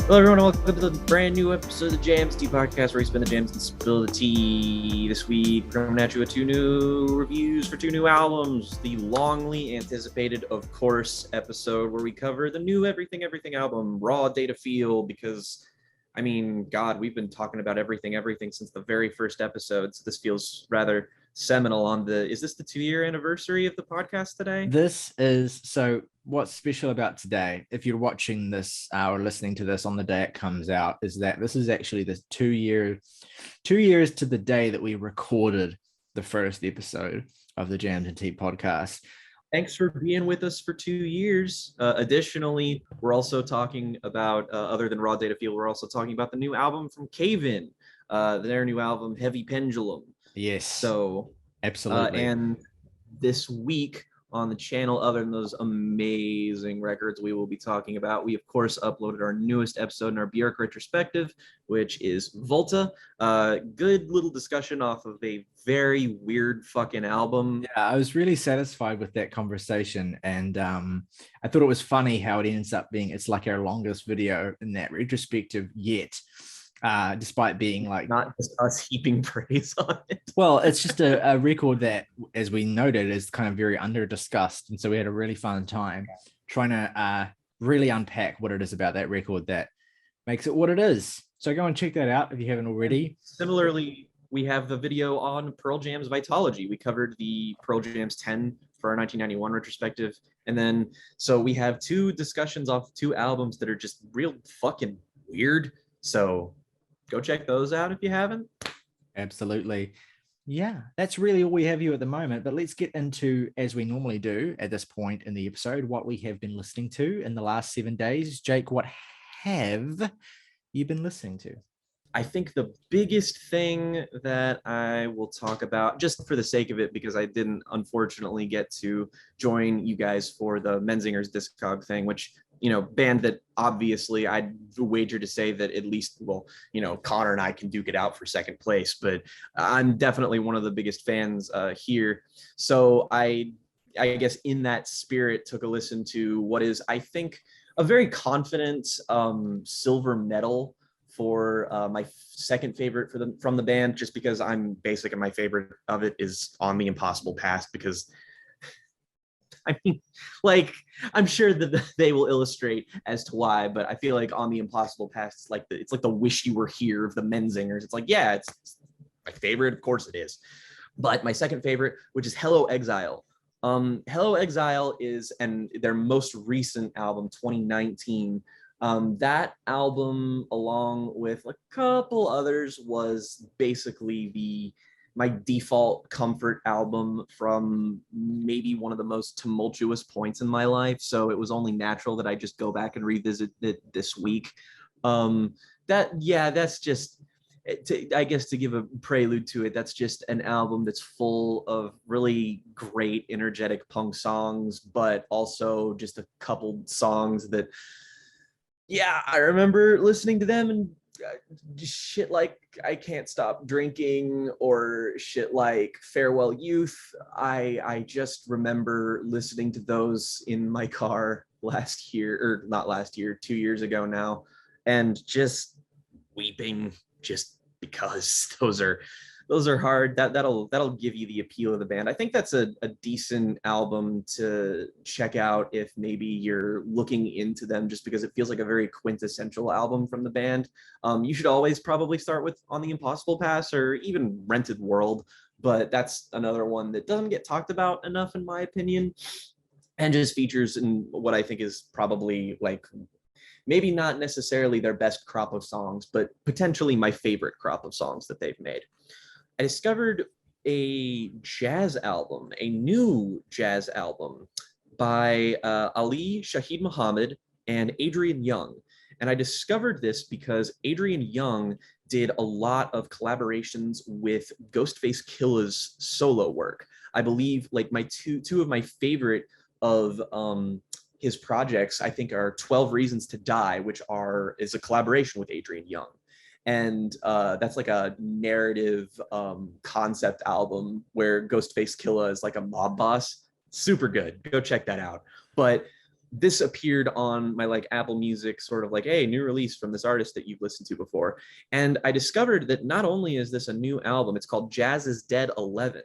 Hello, everyone, and welcome to the brand new episode of the Jams Tea Podcast, where we spin the jams and spill the tea. This week, we're coming at you with two new reviews for two new albums. The longly anticipated, of course, episode where we cover the new Everything Everything album, Raw Data Feel, because, I mean, God, we've been talking about everything since the very first episode, so this feels rather seminal on the, is this the 2-year anniversary of the podcast today? What's special about today, if you're watching this or listening to this on the day it comes out, is that this is actually the 2 years to the day that we recorded the first episode of the Jams and Tea podcast. Thanks for being with us for 2 years. Additionally, we're also talking about, other than Raw Data Feel, we're also talking about the new album from Cave-In, their new album, Heavy Pendulum. Yes. So, absolutely. And this week on the channel, other than those amazing records we will be talking about, we of course uploaded our newest episode in our Björk retrospective, which is Volta. Good little discussion off of a very weird fucking album. Yeah, I was really satisfied with that conversation, and I thought it was funny how it ends up being, it's like our longest video in that retrospective yet. Despite being like not just us heaping praise on it. Well, it's just a record that, as we noted, is kind of very under discussed, and so we had a really fun time trying to really unpack what it is about that record that makes it what it is. So go and check that out if you haven't already. Similarly, we have the video on Pearl Jam's Vitology. We covered the Pearl Jam's 10 for our 1991 retrospective, and then so we have two discussions off two albums that are just real fucking weird. So go check those out if you haven't. Absolutely. Yeah, that's really all we have you at the moment. But let's get into, as we normally do at this point in the episode, what we have been listening to in the last 7 days. Jake, what have you been listening to? I think the biggest thing that I will talk about, just for the sake of it, because I didn't unfortunately get to join you guys for the Menzingers Discog thing, which, you know, band that obviously I'd wager to say that at least, well, you know, Connor and I can duke it out for second place, but I'm definitely one of the biggest fans here. So I guess in that spirit took a listen to what is, I think, a very confident silver medal for my second favorite from the band, just because I'm basic and my favorite of it is On the Impossible Past, because I mean, like, I'm sure that they will illustrate as to why, but I feel like On the Impossible Past, it's like the Wish You Were Here of the Menzingers. It's like, yeah, it's my favorite, of course it is. But my second favorite, which is Hello Exile. Hello Exile is, and their most recent album, 2019. That album, along with a couple others, was basically my default comfort album from maybe one of the most tumultuous points in my life. So it was only natural that I just go back and revisit it this week. That's just, I guess, to give a prelude to it, that's just an album that's full of really great, energetic punk songs, but also just a couple songs that, yeah, I remember listening to them and shit like I Can't Stop Drinking or shit like Farewell Youth. I just remember listening to those in my car last year, or not last year, 2 years ago now, and just weeping just because those are hard. That'll give you the appeal of the band. I think that's a decent album to check out if maybe you're looking into them, just because it feels like a very quintessential album from the band. You should always probably start with On the Impossible Pass or even Rented World, but that's another one that doesn't get talked about enough, in my opinion, and just features in what I think is probably, like, maybe not necessarily their best crop of songs, but potentially my favorite crop of songs that they've made. I discovered a jazz album, a new jazz album by Ali Shaheed Muhammed and Adrian Younge. And I discovered this because Adrian Younge did a lot of collaborations with Ghostface Killah's solo work. I believe, like, my two of my favorite of his projects, I think, are 12 Reasons to Die, which is a collaboration with Adrian Younge. And that's like a narrative concept album where Ghostface Killah is like a mob boss. Super good. Go check that out. But this appeared on my like Apple Music, sort of like, hey, new release from this artist that you've listened to before. And I discovered that not only is this a new album, it's called Jazz is Dead 11.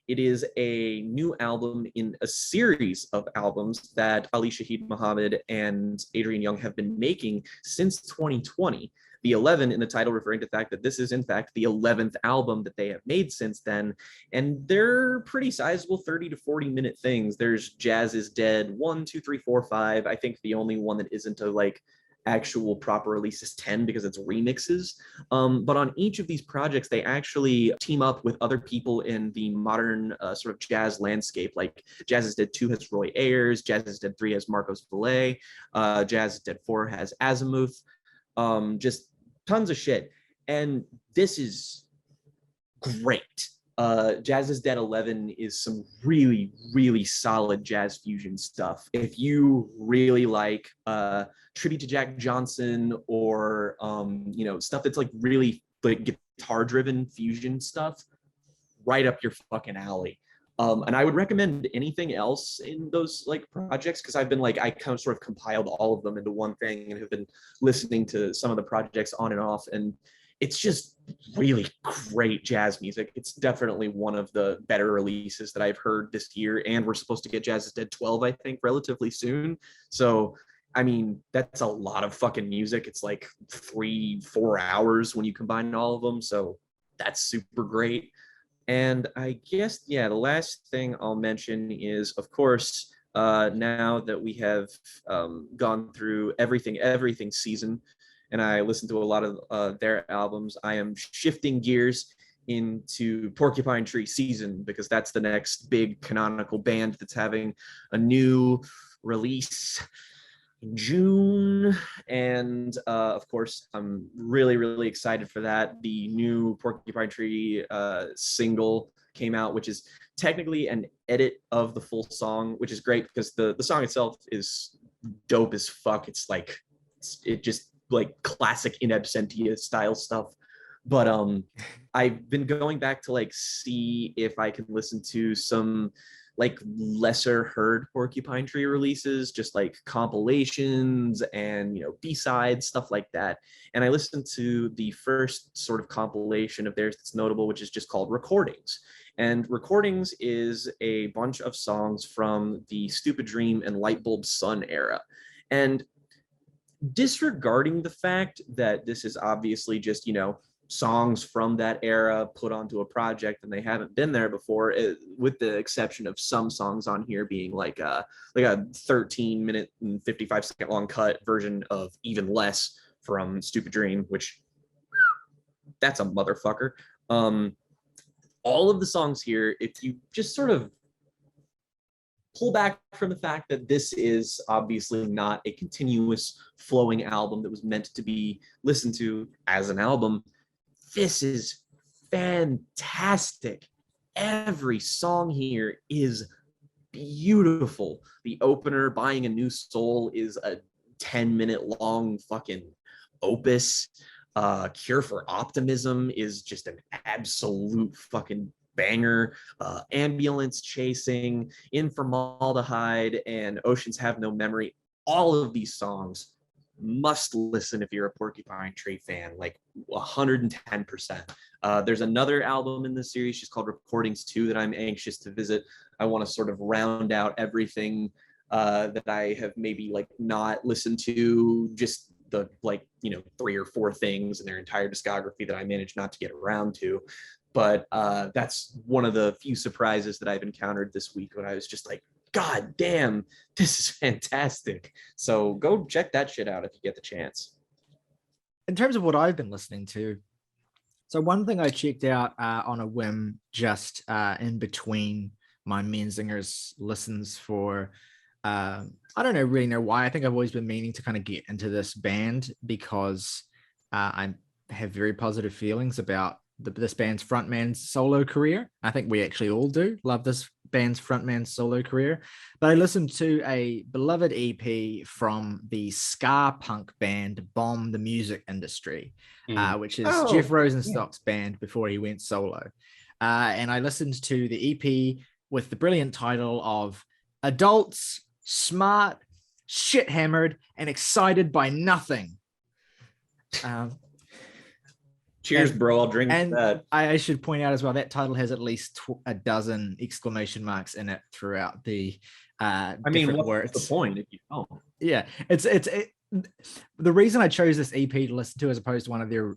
It is a new album in a series of albums that Ali Shaheed, Muhammed, and Adrian Younge have been making since 2020. The 11 in the title referring to the fact that this is in fact the 11th album that they have made since then. And they're pretty sizable 30 to 40 minute things. There's Jazz is Dead 1, 2, 3, 4, 5. I think the only one that isn't a like actual proper release is 10 because it's remixes. But on each of these projects, they actually team up with other people in the modern sort of jazz landscape. Like Jazz is Dead 2 has Roy Ayers, Jazz is Dead 3 has Marcos Valle, Jazz is Dead 4 has Azimuth. Just tons of shit. And this is great. Jazz is Dead 11 is some really, really solid jazz fusion stuff. If you really like Tribute to Jack Johnson or stuff that's like really like guitar driven fusion stuff, right up your fucking alley. And I would recommend anything else in those like projects because I've been like, I kind of sort of compiled all of them into one thing and have been listening to some of the projects on and off. And it's just really great jazz music. It's definitely one of the better releases that I've heard this year. And we're supposed to get Jazz is Dead 12, I think, relatively soon. So, I mean, that's a lot of fucking music. It's like 3-4 hours when you combine all of them. So that's super great. And I guess, yeah, the last thing I'll mention is, of course, now that we have gone through everything season, and I listened to a lot of their albums, I am shifting gears into Porcupine Tree season because that's the next big canonical band that's having a new release in June. And of course, I'm really, really excited for that. The new Porcupine Tree single came out, which is technically an edit of the full song, which is great because the song itself is dope as fuck. It's like, it just like classic In Absentia style stuff. But I've been going back to like see if I can listen to some like lesser heard Porcupine Tree releases, just like compilations and B-sides, stuff like that. And I listened to the first sort of compilation of theirs that's notable, which is just called Recordings. And Recordings is a bunch of songs from the Stupid Dream and Lightbulb Sun era. And disregarding the fact that this is obviously just, songs from that era put onto a project and they haven't been there before, with the exception of some songs on here being like a 13-minute and 55-second long cut version of Even Less from Stupid Dream, which that's a motherfucker. All of the songs here, if you just sort of pull back from the fact that this is obviously not a continuous flowing album that was meant to be listened to as an album, this is fantastic. Every song here is beautiful. The opener, Buying a New Soul, is a 10-minute long fucking opus. Cure for Optimism is just an absolute fucking banger. Ambulance Chasing, In Formaldehyde, and Oceans Have No Memory. All of these songs must listen if you're a Porcupine Tree fan, like 110%. There's another album in this series, just called Recordings 2, that I'm anxious to visit. I want to sort of round out everything that I have maybe like not listened to, just the 3 or 4 things in their entire discography that I managed not to get around to. But that's one of the few surprises that I've encountered this week when I was just like, God damn, this is fantastic. So go check that shit out if you get the chance. In terms of what I've been listening to, so one thing I checked out on a whim just in between my Menzingers listens for, I don't really know why. I think I've always been meaning to kind of get into this band because I have very positive feelings about this band's frontman's solo career. I think we actually all do love this band's frontman's solo career. But I listened to a beloved EP from the Ska-Punk band Bomb the Music Industry, which is Jeff Rosenstock's band before he went solo. And I listened to the EP with the brilliant title of Adults, Smart, shit hammered, and excited by nothing. Cheers, bro. I'll drink that. I should point out as well, that title has at least a dozen exclamation marks in it throughout the different words. What's the point if you don't? Yeah, it's the reason I chose this EP to listen to as opposed to one of their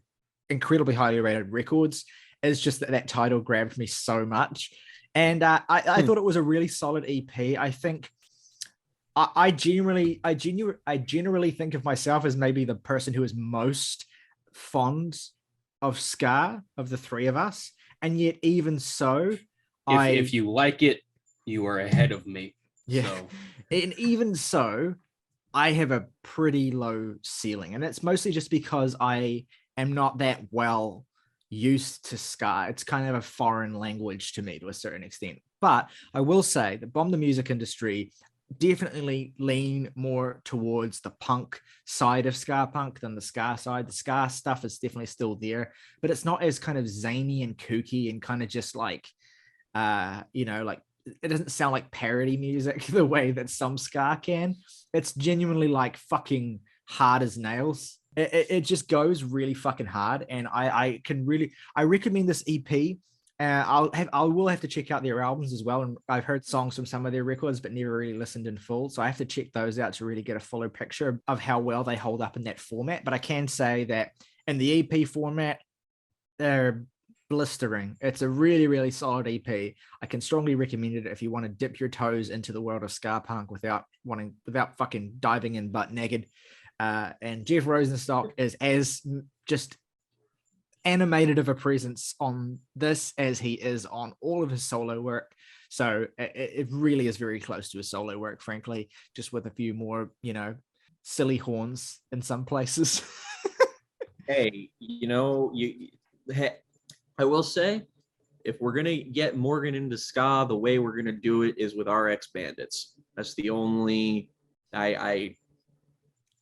incredibly highly rated records is just that title grabbed me so much. And I thought it was a really solid EP. I think I generally think of myself as maybe the person who is most fond of ska of the three of us, and yet even so, if you like it, you are ahead of me. Yeah, so. And even so, I have a pretty low ceiling, and it's mostly just because I am not that well used to ska. It's kind of a foreign language to me to a certain extent. But I will say that Bomb the Music Industry definitely lean more towards the punk side of Ska-Punk than the ska side. The ska stuff is definitely still there, but it's not as kind of zany and kooky and kind of just like, like it doesn't sound like parody music the way that some ska can. It's genuinely like fucking hard as nails. It just goes really fucking hard, and I recommend this EP. I will have to check out their albums as well, and I've heard songs from some of their records but never really listened in full, so I have to check those out to really get a fuller picture of how well they hold up in that format. But I can say that in the EP format, they're blistering. It's a really, really solid EP. I can strongly recommend it if you want to dip your toes into the world of Ska-Punk without fucking diving in butt naked. And Jeff Rosenstock is as just animated of a presence on this as he is on all of his solo work. So it really is very close to his solo work, frankly, just with a few more, silly horns in some places. Hey, I will say, if we're gonna get Morgan into ska, the way we're gonna do it is with RX Bandits. That's the only I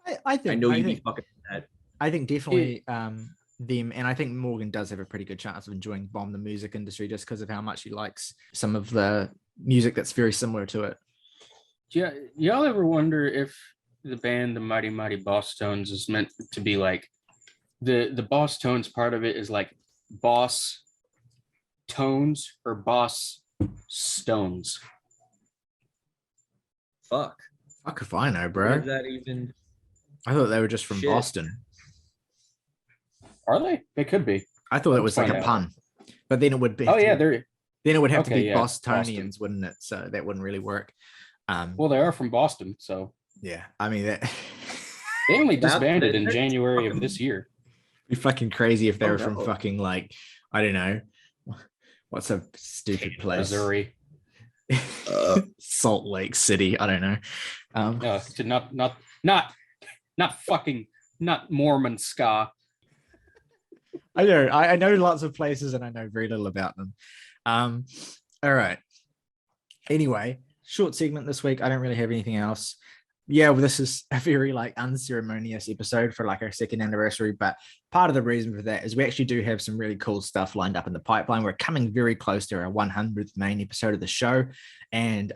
know you'd be fucking that. I think definitely them, and I think Morgan does have a pretty good chance of enjoying Bomb the Music Industry just because of how much he likes some of the music that's very similar to it. Yeah, y'all ever wonder if the band the Mighty Mighty Boss Tones is meant to be like the Boss Tones part of it is like Boss Tones or Boss Stones? Fuck if I know, bro. Is that even? I thought they were just from Boston. Are they? They could be. I thought it was like a pun, but then it would be. Oh yeah, they're. Then it would have to be Bostonians, wouldn't it? So that wouldn't really work. Well, they are from Boston, so yeah. I mean, they only disbanded in January of this year. It'd be fucking crazy if they were from fucking like, I don't know, what's a stupid place? Missouri. Salt Lake City. I don't know. Not Mormon ska. I know lots of places and I know very little about them. All right. Anyway, short segment this week. I don't really have anything else. Yeah, well, this is a very like unceremonious episode for like our second anniversary, but part of the reason for that is we actually do have some really cool stuff lined up in the pipeline. We're coming very close to our 100th main episode of the show, and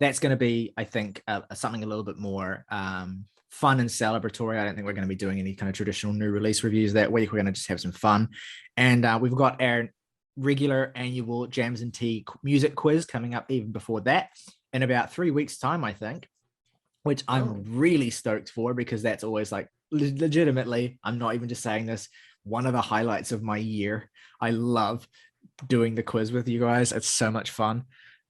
that's going to be, I think, something a little bit more fun and celebratory. I don't think we're going to be doing any kind of traditional new release reviews that week. We're going to just have some fun, and we've got our regular annual Jams and Tea music quiz coming up even before that in about 3 weeks' time, I think. Which I'm really stoked for, because that's always like legitimately, I'm not even just saying this, one of the highlights of my year. I love doing the quiz with you guys. It's so much fun.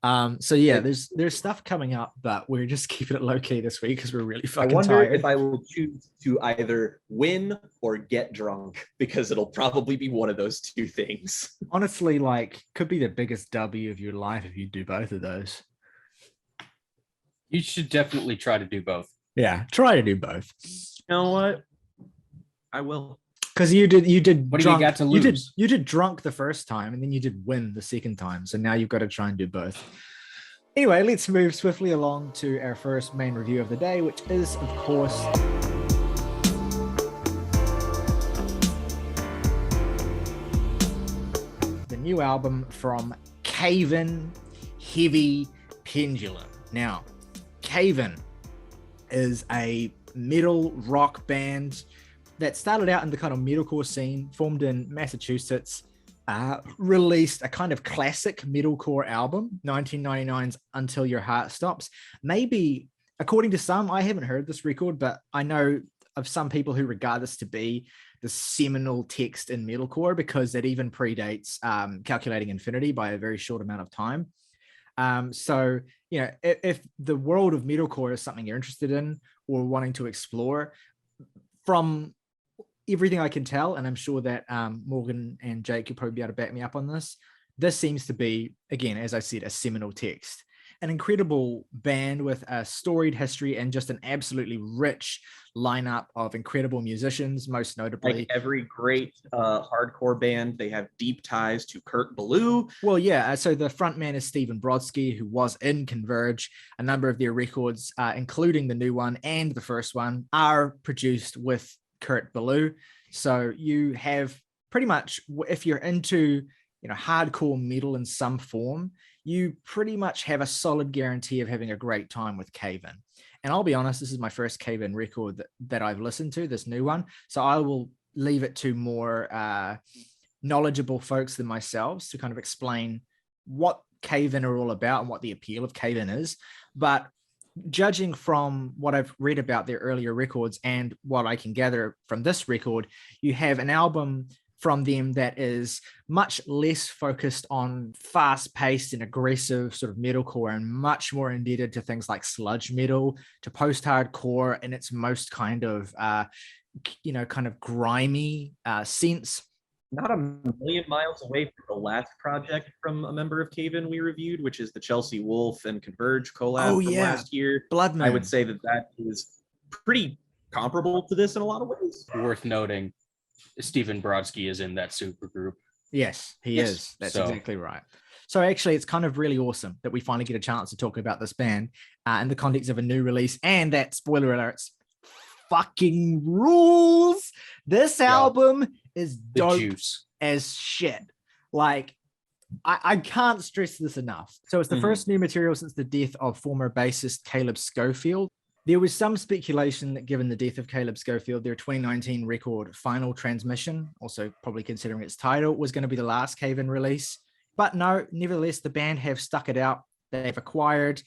So yeah, there's stuff coming up, but we're just keeping it low key this week because we're really fucking tired. I wonder if I will choose to either win or get drunk, because it'll probably be one of those two things. Honestly, like, could be the biggest W of your life if you do both of those. You should definitely try to do both. Yeah, try to do both. You know what? I will. Because you did. What drunk, do you got to lose? You did drunk the first time, and then you did win the second time. So now you've got to try and do both. Anyway, let's move swiftly along to our first main review of the day, which is, of course, the new album from Cave-In, Heavy Pendulum. Now, Cave-In is a metal rock band that started out in the kind of metalcore scene, formed in Massachusetts, released a kind of classic metalcore album, 1999's Until Your Heart Stops. Maybe, according to some, I haven't heard this record, but I know of some people who regard this to be the seminal text in metalcore because it even predates Calculating Infinity by a very short amount of time. So, you know, if the world of metalcore is something you're interested in or wanting to explore, from everything I can tell, and I'm sure that Morgan and Jake could probably be able to back me up on this, this seems to be, again, as I said, a seminal text. An incredible band with a storied history and just an absolutely rich lineup of incredible musicians, most notably. Like every great hardcore band, they have deep ties to Kurt Ballou. Well, yeah, so the frontman is Stephen Brodsky, who was in Converge. A number of their records, including the new one and the first one, are produced with Kurt Ballou. So you have pretty much, if you're into, you know, hardcore metal in some form, you pretty much have a solid guarantee of having a great time with Cave In. And I'll be honest, this is my first Cave In record that I've listened to, this new one. So I will leave it to more knowledgeable folks than myself to kind of explain what Cave In are all about and what the appeal of Cave In is. But judging from what I've read about their earlier records and what I can gather from this record, you have an album from them that is much less focused on fast-paced and aggressive sort of metalcore and much more indebted to things like sludge metal, to post-hardcore in its most kind of, you know, kind of grimy sense. Not a million miles away from the last project from a member of Cave In we reviewed, which is the Chelsea Wolf and Converge collab from last year. Blood Moon. I would say that is pretty comparable to this in a lot of ways. Worth noting, Stephen Brodsky is in that supergroup. Yes, he is. That's exactly right. So actually, it's kind of really awesome that we finally get a chance to talk about this band in the context of a new release, and that, spoiler alerts, fucking rules. This album is dope as shit. Like, I can't stress this enough. So it's the first new material since the death of former bassist Caleb Schofield. There was some speculation that given the death of Caleb Schofield, their 2019 record Final Transmission, also probably considering its title, was going to be the last Cave In release. But no, nevertheless, the band have stuck it out. They've acquired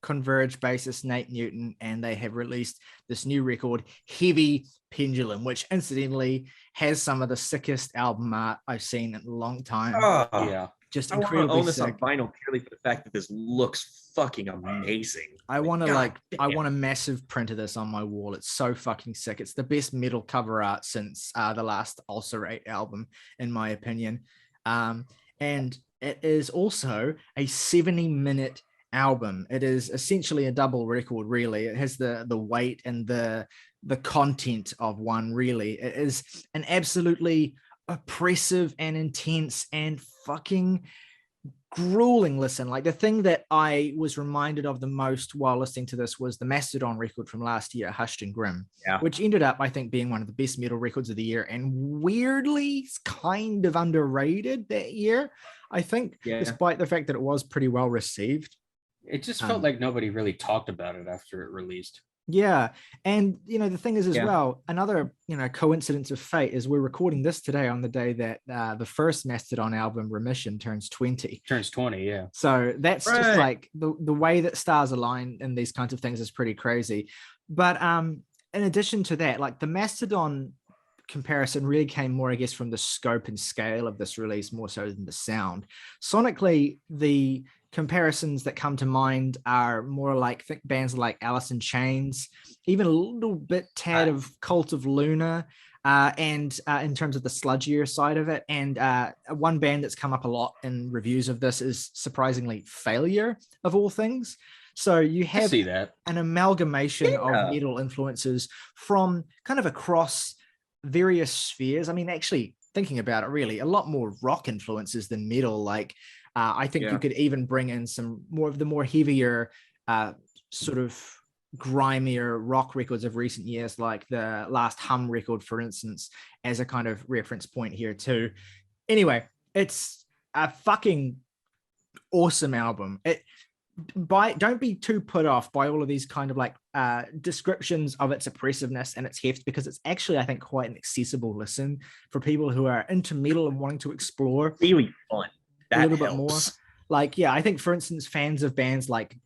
Converge bassist Nate Newton, and they have released this new record, Heavy Pendulum, which incidentally has some of the sickest album art I've seen in a long time. Yeah. Just I want to incredibly own this sick. on vinyl purely for the fact that this looks fucking amazing. I want to I want a massive print of this on my wall. It's so fucking sick. It's the best metal cover art since the last Ulcerate album, in my opinion. And it is also a 70-minute album. It is essentially a double record, really. It has the weight and the content of one, really. It is an absolutely oppressive and intense and fucking grueling listen. Like, the thing that I was reminded of the most while listening to this was the Mastodon record from last year, Hushed and Grim, which ended up, I think, being one of the best metal records of the year, and weirdly kind of underrated that year, I think, despite the fact that it was pretty well received. It just felt like nobody really talked about it after it released. Yeah. And, you know, the thing is as well, another, you know, coincidence of fate is we're recording this today on the day that the first Mastodon album, Remission, turns 20. Turns 20, yeah. So that's just like the way that stars align in these kinds of things is pretty crazy. But in addition to that, like, the Mastodon comparison really came more, I guess, from the scope and scale of this release more so than the sound. Sonically, the comparisons that come to mind are more like bands like Alice in Chains, even a little bit tad of Cult of Luna, and in terms of the sludgier side of it. And one band that's come up a lot in reviews of this is surprisingly Failure, of all things. So you have an amalgamation of metal influences from kind of across various spheres. I mean, actually thinking about it, really a lot more rock influences than metal. Like, I think you could even bring in some more of the more heavier, sort of grimier rock records of recent years, like the last Hum record, for instance, as a kind of reference point here too. Anyway, it's a fucking awesome album. don't be too put off by all of these kind of like descriptions of its oppressiveness and its heft, because it's actually, I think, quite an accessible listen for people who are into metal and wanting to explore Really fun. That a little helps. bit more. Like, yeah, I think, for instance, fans of bands like,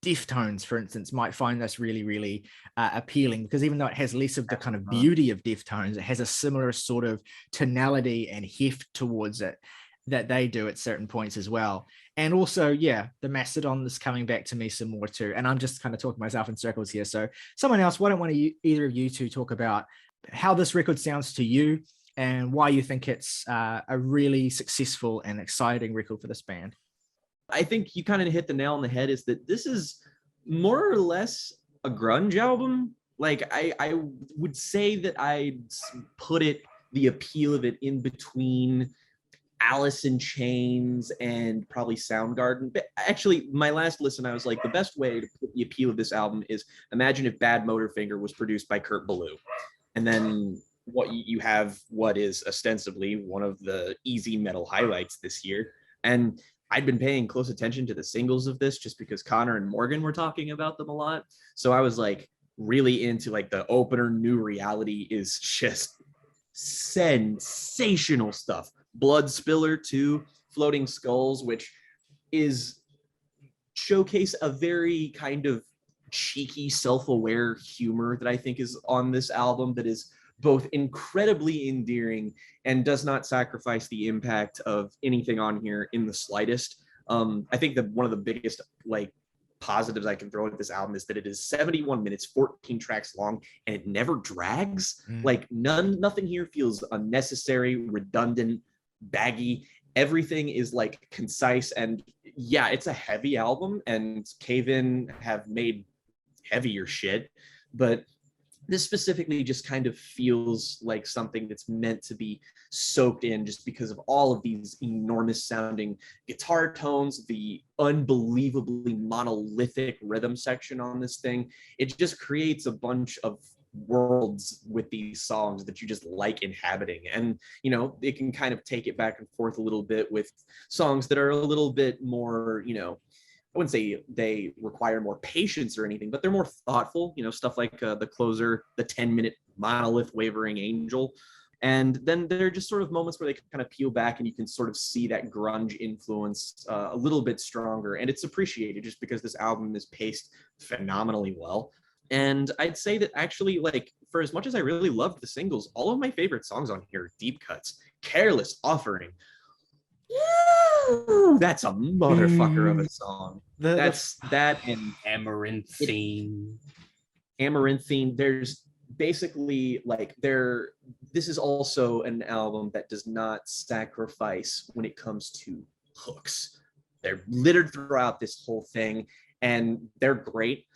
Deftones, for instance, might find this really, really appealing, because even though it has less of the kind of beauty of Deftones, it has a similar sort of tonality and heft towards it that they do at certain points as well. And also, yeah, the Mastodon is coming back to me some more too. And I'm just kind of talking myself in circles here. So someone else, why don't one of you, either of you two, talk about how this record sounds to you and why you think it's a really successful and exciting record for this band? I think you kind of hit the nail on the head, is that this is more or less a grunge album. Like I would say that I'd put it, the appeal of it, in between Alice in Chains and probably Soundgarden. But actually, my last listen, I was like, the best way to put the appeal of this album is, imagine if Bad Motorfinger was produced by Kurt Ballou. And then what you have, what is ostensibly one of the easy metal highlights this year. And I'd been paying close attention to the singles of this just because Connor and Morgan were talking about them a lot. So I was like really into like the opener, New Reality is just sensational stuff. Blood Spiller 2, Floating Skulls, which is showcase a very kind of cheeky, self-aware humor that I think is on this album, that is both incredibly endearing and does not sacrifice the impact of anything on here in the slightest. I think that one of the biggest like positives I can throw at this album is that it is 71 minutes, 14 tracks long, and it never drags. Like nothing here feels unnecessary, redundant, baggy. Everything is like concise, and yeah, it's a heavy album, and Cave In have made heavier shit, but this specifically just kind of feels like something that's meant to be soaked in, just because of all of these enormous sounding guitar tones, the unbelievably monolithic rhythm section on this thing. It just creates a bunch of worlds with these songs that you just like inhabiting. And, it can kind of take it back and forth a little bit with songs that are a little bit more, I wouldn't say they require more patience or anything, but they're more thoughtful, stuff like the closer, the 10-minute Monolith Wavering Angel. And then there are just sort of moments where they kind of peel back and you can sort of see that grunge influence a little bit stronger. And it's appreciated just because this album is paced phenomenally well. And I'd say that actually, like, for as much as I really loved the singles, all of my favorite songs on here are deep cuts. Careless Offering. That's a motherfucker of a song. That's that and Amaranthine. There's basically like this is also an album that does not sacrifice when it comes to hooks. They're littered throughout this whole thing, and they're great.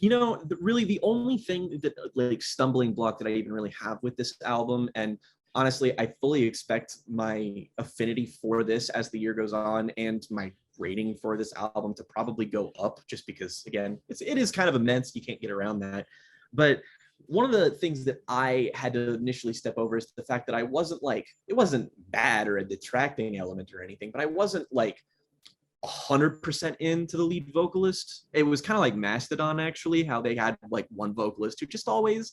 Really the only thing that like stumbling block that I even really have with this album, and honestly, I fully expect my affinity for this as the year goes on and my rating for this album to probably go up, just because, again, it is kind of immense. You can't get around that. But one of the things that I had to initially step over is the fact that I wasn't like, it wasn't bad or a detracting element or anything, but I wasn't like 100% into the lead vocalist. It was kind of like Mastodon, actually, how they had like one vocalist who just always,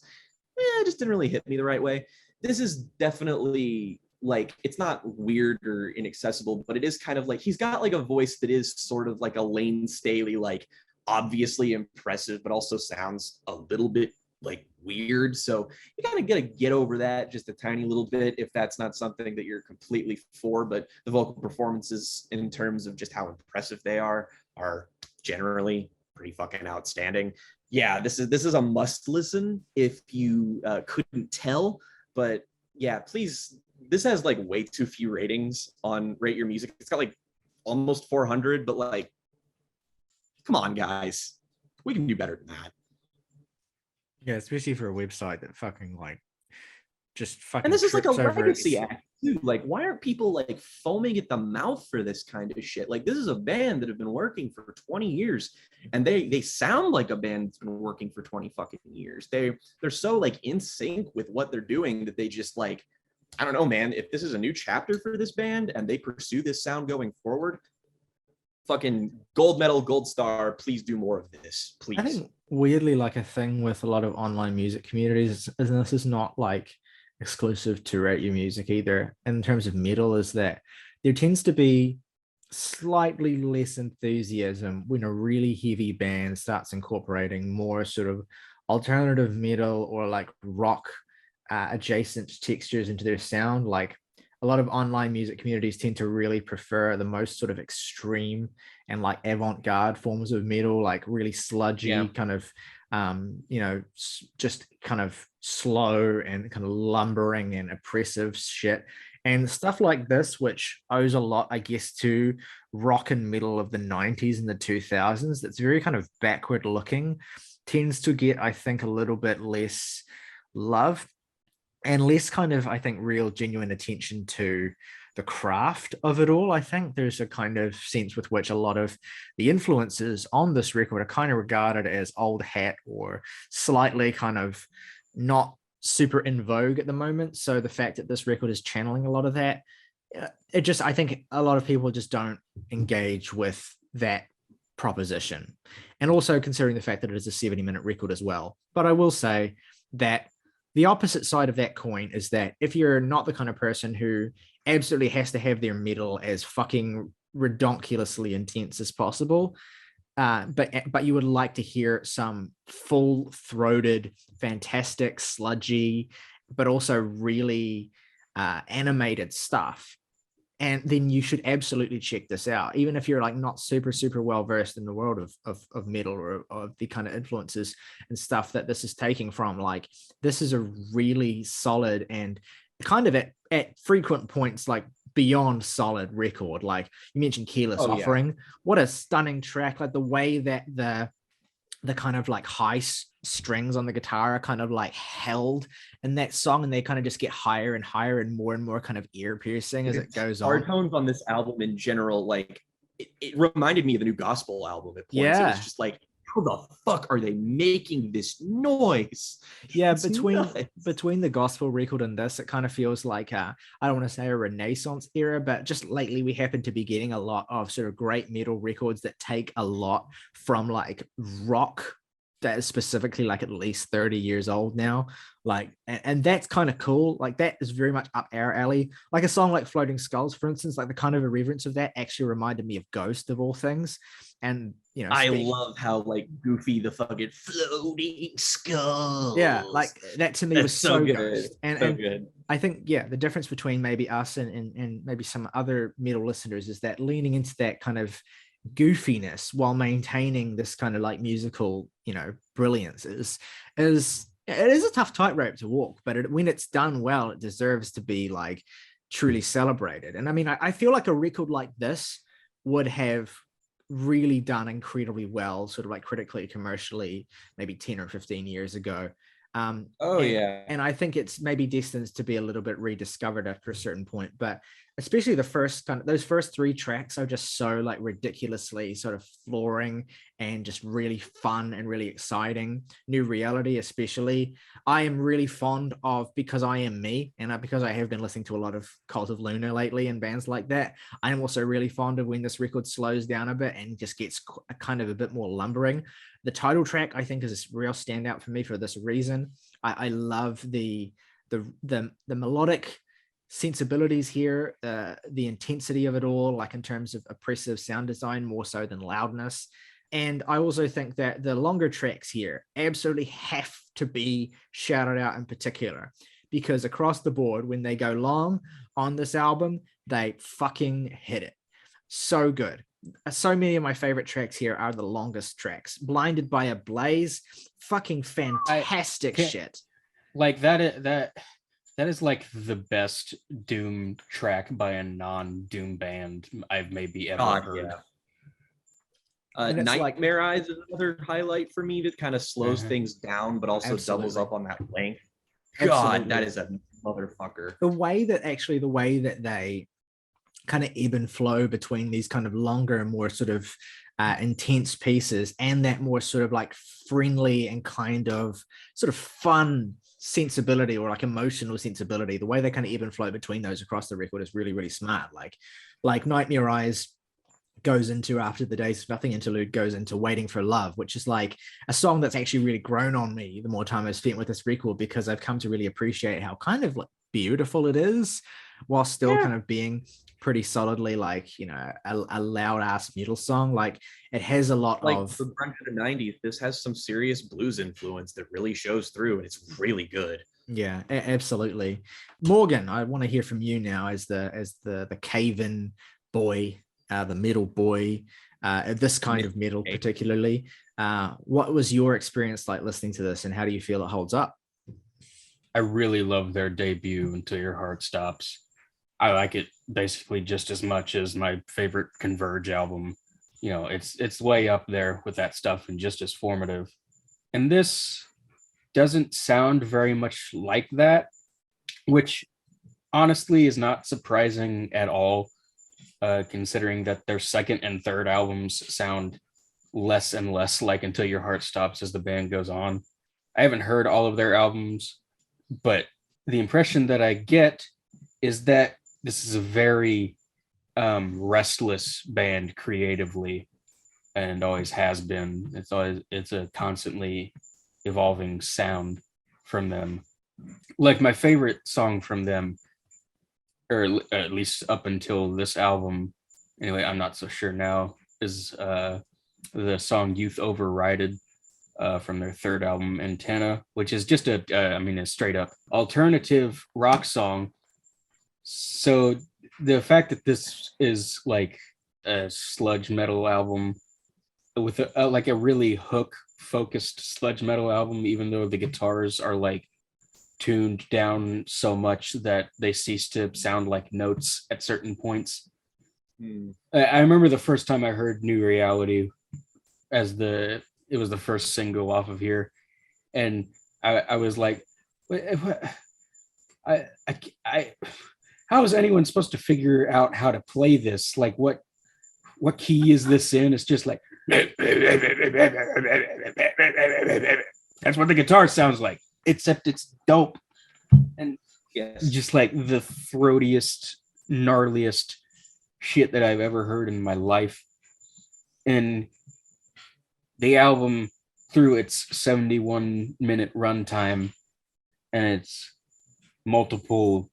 just didn't really hit me the right way. This is definitely like, it's not weird or inaccessible, but it is kind of like, he's got like a voice that is sort of like a Lane Staley, like obviously impressive, but also sounds a little bit like weird. So you kind of gotta get over that just a tiny little bit if that's not something that you're completely for. But the vocal performances, in terms of just how impressive they are generally pretty fucking outstanding. Yeah, this is a must listen if you couldn't tell. But yeah, please, this has like way too few ratings on Rate Your Music. It's got like almost 400, but like, come on, guys. We can do better than that. Yeah, especially for a website that fucking like just fucking. And this is like a legacy act too. Like, why aren't people like foaming at the mouth for this kind of shit? Like, this is a band that have been working for 20 years, and they sound like a band that's been working for 20 fucking years. They're so like in sync with what they're doing that they just like, I don't know, man. If this is a new chapter for this band and they pursue this sound going forward, fucking gold medal, gold star. Please do more of this, please. I think weirdly, like a thing with a lot of online music communities, and this is not like exclusive to Rate Your Music either, in terms of metal, is that there tends to be slightly less enthusiasm when a really heavy band starts incorporating more sort of alternative metal or like rock adjacent textures into their sound. Like a lot of online music communities tend to really prefer the most sort of extreme and like avant-garde forms of metal, like really sludgy kind of just kind of slow and kind of lumbering and oppressive shit. And stuff like this, which owes a lot, I guess, to rock and metal of the 90s and the 2000s, that's very kind of backward looking, tends to get, I think, a little bit less love and less kind of, I think, real genuine attention to the craft of it all. I think there's a kind of sense with which a lot of the influences on this record are kind of regarded as old hat or slightly kind of not super in vogue at the moment. So the fact that this record is channeling a lot of that, it just, I think a lot of people just don't engage with that proposition. And also considering the fact that it is a 70-minute record as well. But I will say that the opposite side of that coin is that if you're not the kind of person who absolutely has to have their metal as fucking redonkulously intense as possible, but you would like to hear some full-throated, fantastic, sludgy, but also really animated stuff, and then you should absolutely check this out, even if you're like not super well versed in the world of metal or of the kind of influences and stuff that this is taking from. Like, this is a really solid and kind of at frequent points like beyond solid record. Like you mentioned Careless Offering. What a stunning track. Like the way that the kind of like high strings on the guitar are kind of like held in that song, and they kind of just get higher and higher and more kind of ear piercing as it goes on. Tones on this album in general, like it reminded me of the new gospel album at points. Yeah. It was just like, how the fuck are they making this noise? Yeah, It's between the gospel record and this, it kind of feels like I don't want to say a renaissance era, but just lately we happen to be getting a lot of sort of great metal records that take a lot from like rock that is specifically like at least 30 years old now. Like, and that's kind of cool. Like that is very much up our alley. Like a song like Floating Skulls, for instance, like the kind of irreverence of that actually reminded me of Ghost of all things. And you know, I love how like goofy the fucking floating skulls. Yeah, like that to me was so good. Ghost. And good. I think, yeah, the difference between maybe us and maybe some other metal listeners is that leaning into that kind of goofiness while maintaining this kind of like musical, you know, brilliance is it is a tough tightrope to walk, but when it's done well, it deserves to be like truly celebrated. And I mean, I feel like a record like this would have really done incredibly well, sort of like critically, commercially, maybe 10 or 15 years ago. And I think it's maybe destined to be a little bit rediscovered after a certain point, but especially the first kind of those first three tracks are just so like ridiculously sort of flooring and just really fun and really exciting. New Reality especially I am really fond of, because I am me, and because I have been listening to a lot of Cult of Luna lately and bands like that. I am also really fond of when this record slows down a bit and just gets kind of a bit more lumbering. The title track I think is a real standout for me for this reason. I love the melodic sensibilities here, the intensity of it all, like in terms of oppressive sound design more so than loudness. And I also think that the longer tracks here absolutely have to be shouted out in particular, because across the board, when they go long on this album, they fucking hit it. So good. So many of my favorite tracks here are the longest tracks. Blinded by a Blaze, fucking fantastic shit. Like that is like the best Doom track by a non-Doom band I've maybe ever heard. Yeah. Nightmare Eyes is another highlight for me that kind of slows things down, but also doubles up on that length. God, that is a motherfucker. The way that they kind of ebb and flow between these kind of longer and more sort of intense pieces and that more sort of like friendly and kind of sort of fun sensibility or like emotional sensibility, the way they kind of ebb and flow between those across the record is really, really smart. Like Nightmare Eyes goes into After the Days of Nothing interlude goes into Waiting for Love, which is like a song that's actually really grown on me the more time I've spent with this record, because I've come to really appreciate how kind of like beautiful it is, while still kind of being pretty solidly like, you know, a loud ass metal song. Like it has a lot Like of the grunge of the 90s, this has some serious blues influence that really shows through, and it's really good. yeah, absolutely. Morgan, I want to hear from you now as the cave-in boy, the metal boy, this kind of metal particularly. What was your experience like listening to this, and how do you feel it holds up? I really love their debut, Until Your Heart Stops. I like it basically just as much as my favorite Converge album. You know, it's way up there with that stuff and just as formative. And this doesn't sound very much like that, which honestly is not surprising at all, considering that their second and third albums sound less and less like Until Your Heart Stops as the band goes on. I haven't heard all of their albums, but the impression that I get is that this is a very restless band creatively, and always has been. It's a constantly evolving sound from them. Like my favorite song from them, or at least up until this album, anyway, I'm not so sure now, is the song Youth Overrided from their third album, Antenna, which is just a straight up alternative rock song. So the fact that this is like a sludge metal album with like a really hook focused sludge metal album, even though the guitars are like tuned down so much that they cease to sound like notes at certain points. I remember the first time I heard New Reality it was the first single off of here, and I was like, what? I how is anyone supposed to figure out how to play this? Like what key is this in? It's just like that's what the guitar sounds like, except it's dope. And just like the throatiest, gnarliest shit that I've ever heard in my life. And the album, through its 71-minute runtime and its multiple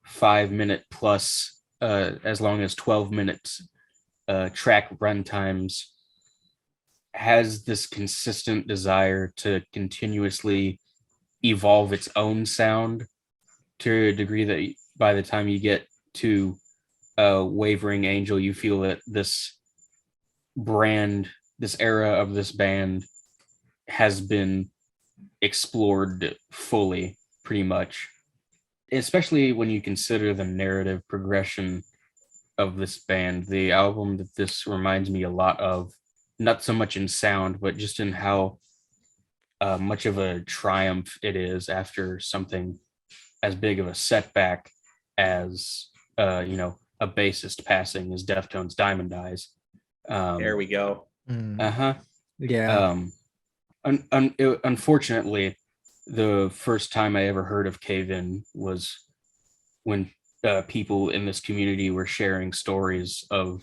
5-minute plus, as long as 12 minutes track runtimes, has this consistent desire to continuously evolve its own sound to a degree that by the time you get to Wavering Angel, you feel that this era of this band has been explored fully, pretty much. Especially when you consider the narrative progression of this band. The album that this reminds me a lot of, not so much in sound, but just in how much of a triumph it is after something as big of a setback as a bassist passing as Deftones' Diamond Eyes. There we go. Yeah. Unfortunately, the first time I ever heard of Cave In was when people in this community were sharing stories of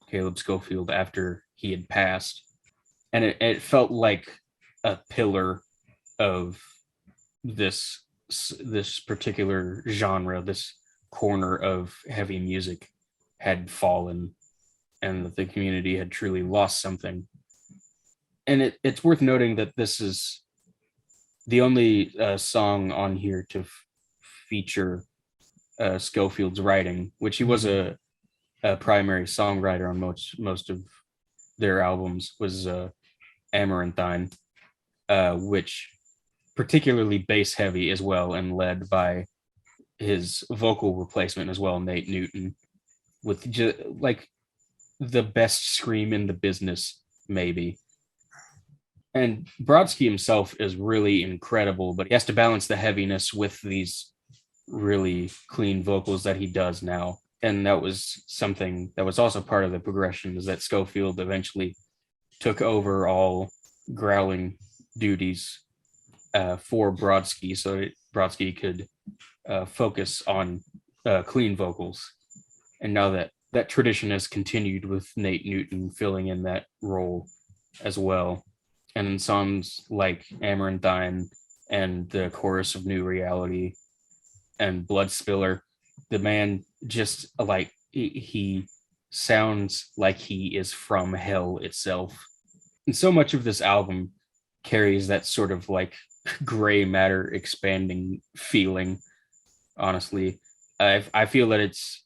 Caleb Schofield after he had passed. And it felt like a pillar of this particular genre, this corner of heavy music had fallen, and that the community had truly lost something. And it's worth noting that this is the only song on here to feature Schofield's writing, which he was a primary songwriter on most of their albums, was Amaranthine, which particularly bass heavy as well, and led by his vocal replacement as well, Nate Newton, with like the best scream in the business, maybe. And Brodsky himself is really incredible, but he has to balance the heaviness with these really clean vocals that he does now. And that was something that was also part of the progression, is that Schofield eventually took over all growling duties for Brodsky, so that Brodsky could focus on clean vocals. And now that that tradition has continued with Nate Newton filling in that role as well. And in songs like Amaranthine and the chorus of New Reality and Blood Spiller, the man just like he sounds like he is from hell itself. And so much of this album carries that sort of like gray matter expanding feeling. Honestly, I feel that it's,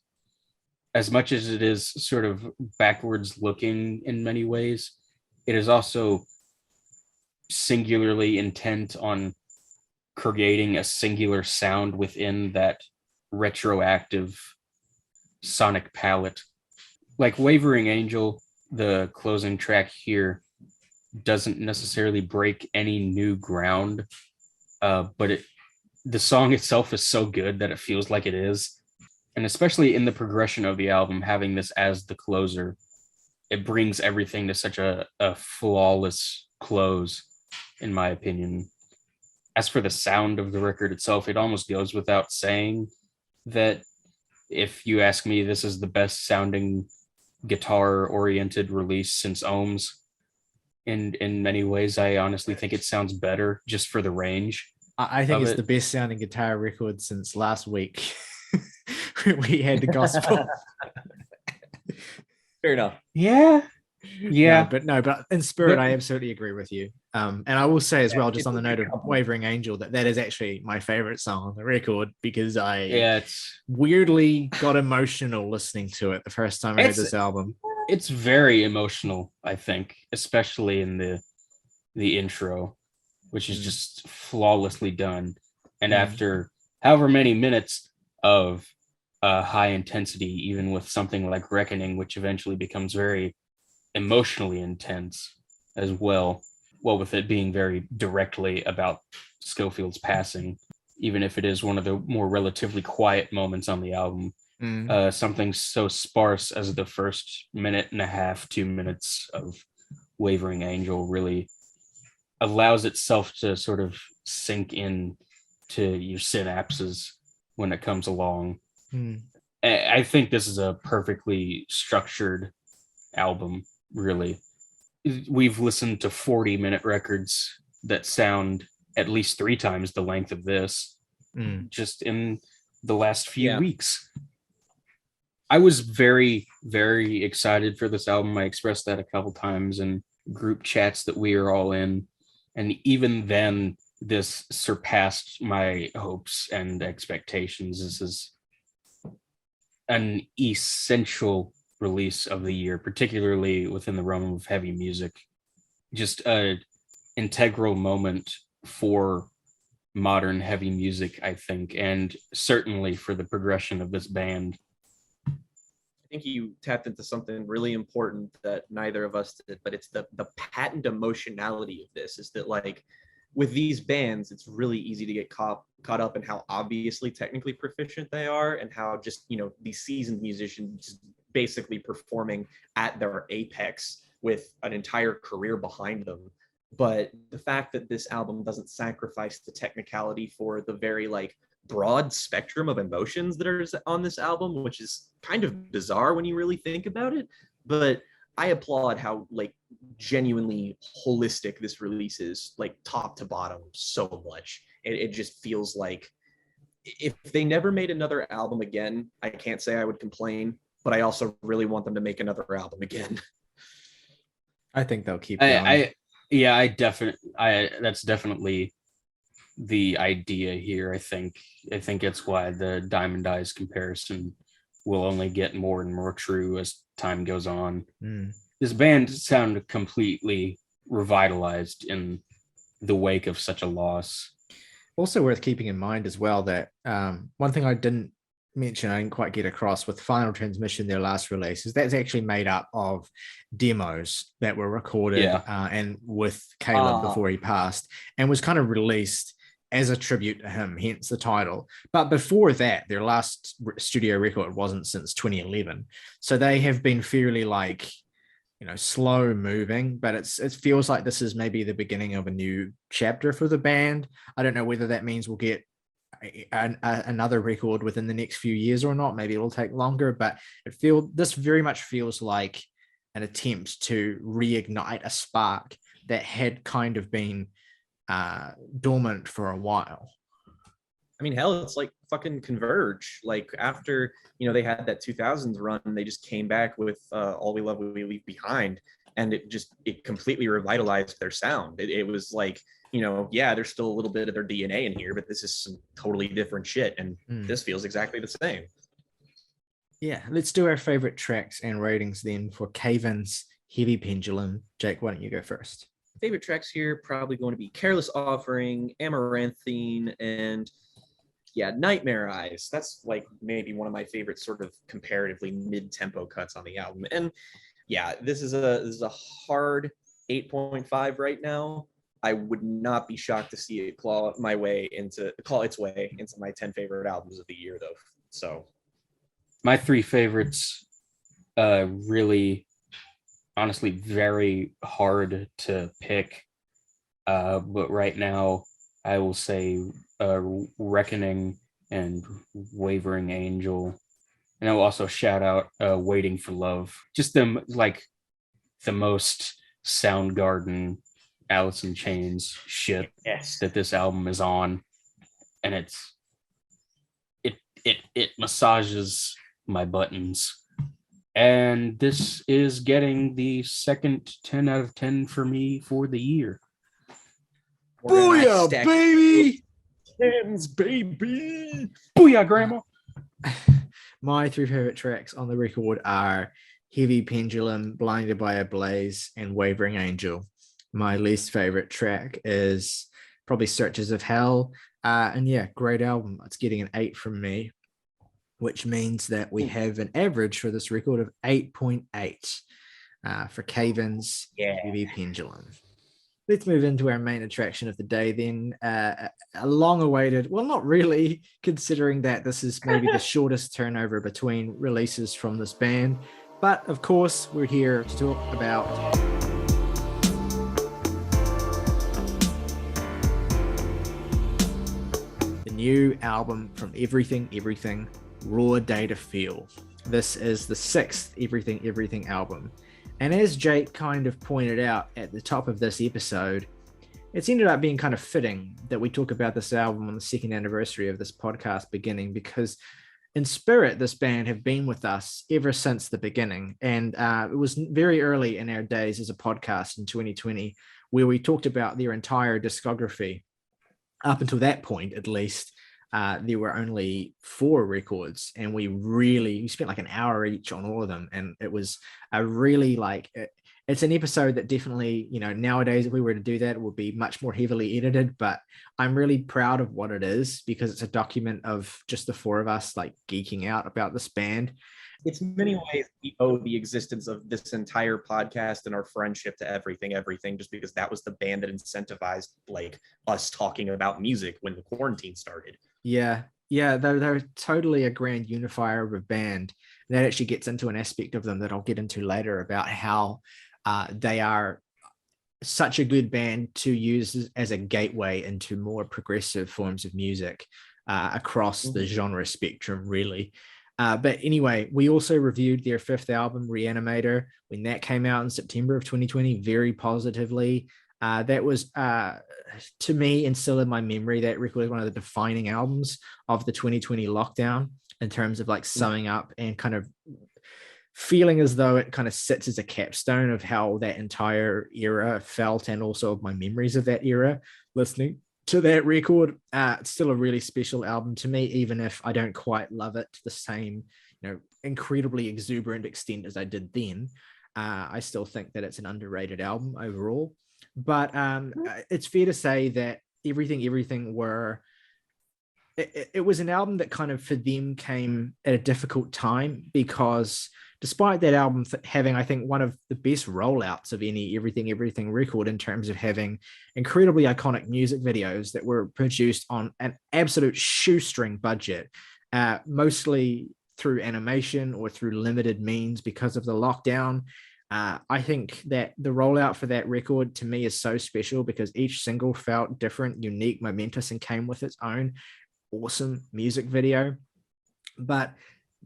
as much as it is sort of backwards looking in many ways, it is also singularly intent on creating a singular sound within that retroactive sonic palette. Like Wavering Angel, the closing track here, doesn't necessarily break any new ground, but the song itself is so good that it feels like it is. And especially in the progression of the album, having this as the closer, it brings everything to such a flawless close, in my opinion. As for the sound of the record itself, it almost goes without saying that if you ask me, this is the best sounding guitar-oriented release since Ohms. In many ways, I honestly think it sounds better just for the range. I think it's the best sounding guitar record since last week. We had the gospel. Fair enough. Yeah. But in spirit, I absolutely agree with you. And I will say as well, just on the note of Wavering Angel, that is actually my favorite song on the record, because it's weirdly got emotional listening to it the first time I heard this album. It's very emotional, I think, especially in the intro, which is just flawlessly done. And after however many minutes of high intensity, even with something like Reckoning, which eventually becomes very emotionally intense as well, with it being very directly about Schofield's passing, even if it is one of the more relatively quiet moments on the album. Something so sparse as the first minute and a half, 2 minutes of Wavering Angel really allows itself to sort of sink in to your synapses when it comes along. I think this is a perfectly structured album, really. We've listened to 40-minute records that sound at least 3 times the length of this just in the last few weeks. I was very, very excited for this album. I expressed that a couple times in group chats that we are all in. And even then, this surpassed my hopes and expectations. This is an essential release of the year, particularly within the realm of heavy music. Just an integral moment for modern heavy music, I think, and certainly for the progression of this band. I think you tapped into something really important that neither of us did, but it's the patent emotionality of this. Is that, like, with these bands, it's really easy to get caught up in how obviously technically proficient they are, and how just, these seasoned musicians basically performing at their apex with an entire career behind them. But the fact that this album doesn't sacrifice the technicality for the very, like, broad spectrum of emotions that are on this album, which is kind of bizarre when you really think about it. But I applaud how, like, genuinely holistic this release is, like, top to bottom, so much. It just feels like if they never made another album again, I can't say I would complain, but I also really want them to make another album again. I think they'll keep going. That's definitely the idea here. I think it's why the Diamond Eyes comparison will only get more and more true as time goes on. This band sounded completely revitalized in the wake of such a loss. Also worth keeping in mind as well that one thing I didn't mention, I didn't quite get across with Final Transmission, their last release, is that's actually made up of demos that were recorded and with Caleb before he passed, and was kind of released as a tribute to him, hence the title. But before that, their last studio record wasn't since 2011. So they have been fairly, like, slow moving, but it feels like this is maybe the beginning of a new chapter for the band. I don't know whether that means we'll get another record within the next few years or not. Maybe it'll take longer, but this very much feels like an attempt to reignite a spark that had kind of been dormant for a while. I mean, hell, it's like fucking Converge. Like after, they had that 2000s run, they just came back with All We Love, We Leave Behind. And it completely revitalized their sound. It was like, there's still a little bit of their DNA in here, but this is some totally different shit. And this feels exactly the same. Yeah, let's do our favorite tracks and ratings then for Caven's Heavy Pendulum. Jake, why don't you go first? Favorite tracks here probably going to be Careless Offering, Amaranthine, and Nightmare Eyes. That's like maybe one of my favorite sort of comparatively mid-tempo cuts on the album. And this is a hard 8.5 right now. I would not be shocked to see it claw its way into my 10 favorite albums of the year, though. So my 3 favorites, really, honestly, very hard to pick. But right now, I will say Reckoning and Wavering Angel. And I'll also shout out Waiting for Love. Just them, like, the most Soundgarden, Alice in Chains shit that this album is on. And it massages my buttons. And this is getting the second 10 out of 10 for me for the year. Booyah, baby! 10s, baby! Booyah, Grandma! My 3 favorite tracks on the record are Heavy Pendulum, Blinded by a Blaze, and Wavering Angel. My least favorite track is probably Searches of Hell. And great album. It's getting an 8 from me, which means that we have an average for this record of 8.8 for Caven's Heavy Pendulum. Let's move into our main attraction of the day then. A long-awaited, well, not really, considering that this is maybe the shortest turnover between releases from this band. But, of course, we're here to talk about the new album from Everything, Raw Data Feel. This is the 6th Everything album. And as Jake kind of pointed out at the top of this episode, it's ended up being kind of fitting that we talk about this album on the 2nd anniversary of this podcast beginning, because in spirit, this band have been with us ever since the beginning. And it was very early in our days as a podcast in 2020, where we talked about their entire discography. Up until that point, at least, there were only 4 records, and we spent like an hour each on all of them. And it was a really it's an episode that definitely, nowadays, if we were to do that, it would be much more heavily edited, but I'm really proud of what it is, because it's a document of just the 4 of us like geeking out about this band. It's in many ways we owe the existence of this entire podcast and our friendship to Everything, just because that was the band that incentivized like us talking about music when the quarantine started. Yeah, they're totally a grand unifier of a band. And that actually gets into an aspect of them that I'll get into later about how they are such a good band to use as a gateway into more progressive forms of music across the genre spectrum, really. But anyway, we also reviewed their 5th album, Re-Animator, when that came out in September of 2020, very positively. That was, to me, and still in my memory, that record is one of the defining albums of the 2020 lockdown in terms of like summing up and kind of feeling as though it kind of sits as a capstone of how that entire era felt, and also of my memories of that era listening to that record. It's still a really special album to me, even if I don't quite love it to the same, incredibly exuberant extent as I did then. I still think that it's an underrated album overall. But it's fair to say that Everything were, it was an album that kind of for them came at a difficult time, because despite that album having, I think, one of the best rollouts of any Everything record in terms of having incredibly iconic music videos that were produced on an absolute shoestring budget, mostly through animation or through limited means because of the lockdown. I think that the rollout for that record to me is so special, because each single felt different, unique, momentous, and came with its own awesome music video. But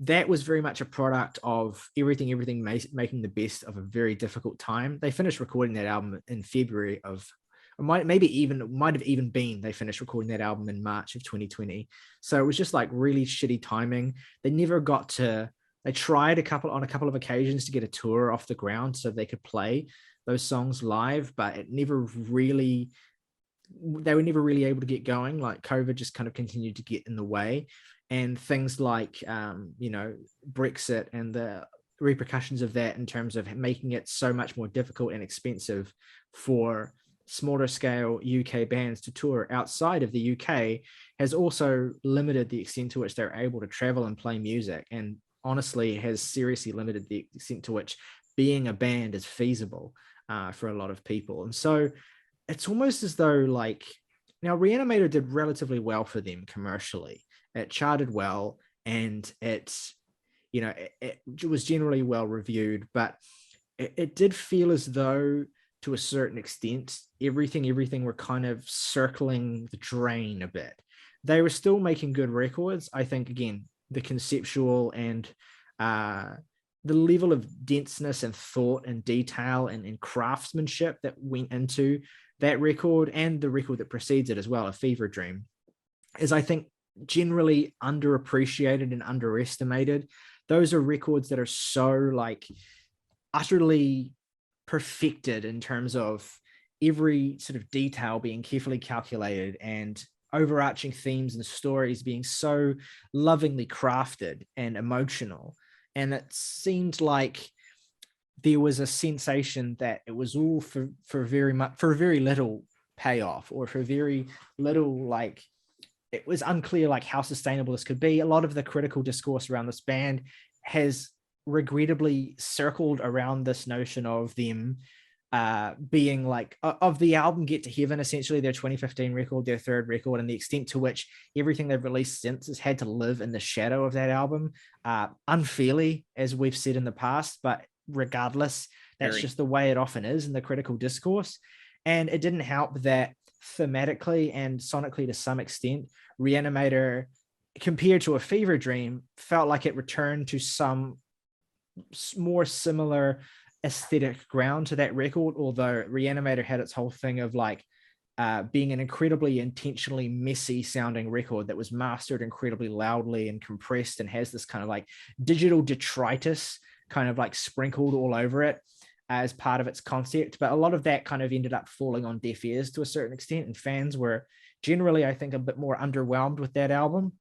that was very much a product of everything making the best of a very difficult time. They finished recording that album in February of, or might have even been they finished recording that album in March of 2020. So it was just like really shitty timing. They never got to, they tried on a couple of occasions to get a tour off the ground so they could play those songs live, but they were never really able to get going. Like COVID just kind of continued to get in the way. And things like, Brexit and the repercussions of that in terms of making it so much more difficult and expensive for smaller scale UK bands to tour outside of the UK has also limited the extent to which they're able to travel and play music. And honestly, has seriously limited the extent to which being a band is feasible for a lot of people. And so it's almost as though now Re-Animator did relatively well for them commercially. It charted well, and it was generally well reviewed, but it did feel as though, to a certain extent, everything were kind of circling the drain a bit. They were still making good records. I think, again, the conceptual and the level of denseness and thought and detail and craftsmanship that went into that record and the record that precedes it as well, A Fever Dream, is, I think, generally underappreciated and underestimated. Those are records that are so utterly perfected in terms of every sort of detail being carefully calculated and overarching themes and stories being so lovingly crafted and emotional. And it seemed like there was a sensation that it was all for very little payoff, or for very little, it was unclear how sustainable this could be. A lot of the critical discourse around this band has regrettably circled around this notion of them being of the album Get to Heaven, essentially their 2015 record, their third record, and the extent to which everything they've released since has had to live in the shadow of that album, unfairly, as we've said in the past. But regardless, that's just the way it often is in the critical discourse. And it didn't help that thematically and sonically, to some extent, Re-Animator, compared to A Fever Dream, felt like it returned to some more similar aesthetic ground to that record, although Re-Animator had its whole thing of being an incredibly intentionally messy sounding record that was mastered incredibly loudly and compressed and has this kind of digital detritus kind of sprinkled all over it as part of its concept. But a lot of that kind of ended up falling on deaf ears to a certain extent, and fans were generally, I think, a bit more underwhelmed with that album.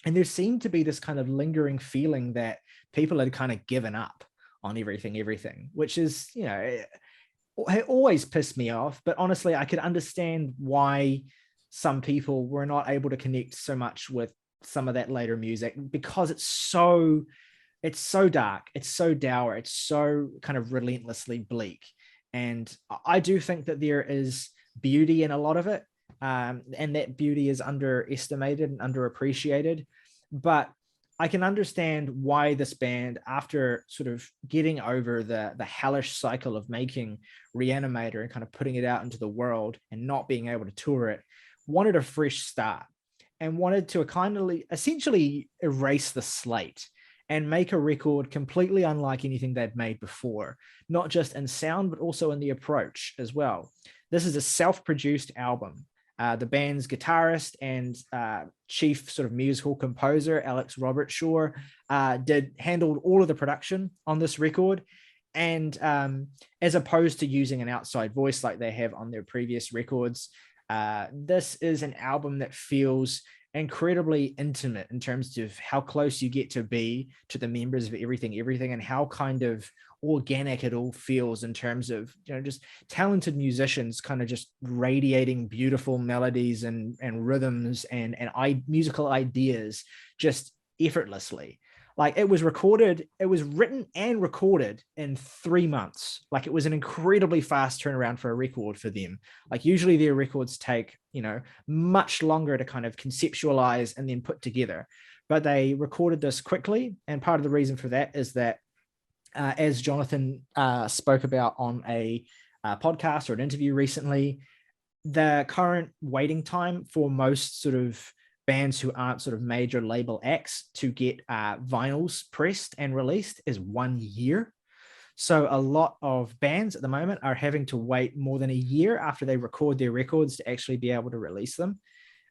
And there seemed to be this kind of lingering feeling that people had kind of given up on everything, which is, it always pissed me off. But honestly, I could understand why some people were not able to connect so much with some of that later music, because it's so dark, it's so dour, it's so kind of relentlessly bleak. And I do think that there is beauty in a lot of it, and that beauty is underestimated and underappreciated. But I can understand why this band, after sort of getting over the hellish cycle of making Re-Animator and kind of putting it out into the world and not being able to tour it, wanted a fresh start and wanted to essentially erase the slate and make a record completely unlike anything they'd made before, not just in sound, but also in the approach as well. This is a self-produced album. The band's guitarist and chief sort of musical composer, Alex Robertshaw, handled all of the production on this record. And as opposed to using an outside voice like they have on their previous records, this is an album that feels incredibly intimate in terms of how close you get to be to the members of everything, and how kind of organic it all feels in terms of, just talented musicians kind of just radiating beautiful melodies and rhythms and musical ideas just effortlessly. It was written and recorded in 3 months. It was an incredibly fast turnaround for a record for them. Usually their records take, much longer to kind of conceptualize and then put together. But they recorded this quickly. And part of the reason for that is that, as Jonathan spoke about on a podcast or an interview recently, the current waiting time for most sort of bands who aren't sort of major label acts to get vinyls pressed and released is 1 year. So a lot of bands at the moment are having to wait more than a year after they record their records to actually be able to release them.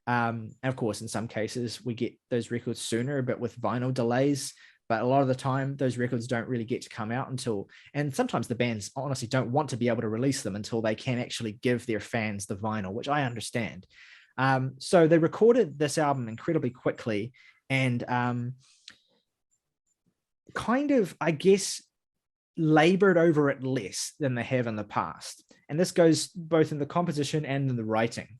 And of course, in some cases, we get those records sooner, but with vinyl delays. But a lot of the time, those records don't really get to come out until, and sometimes the bands honestly don't want to be able to release them until they can actually give their fans the vinyl, which I understand. So they recorded this album incredibly quickly and kind of, I guess, labored over it less than they have in the past. And this goes both in the composition and in the writing.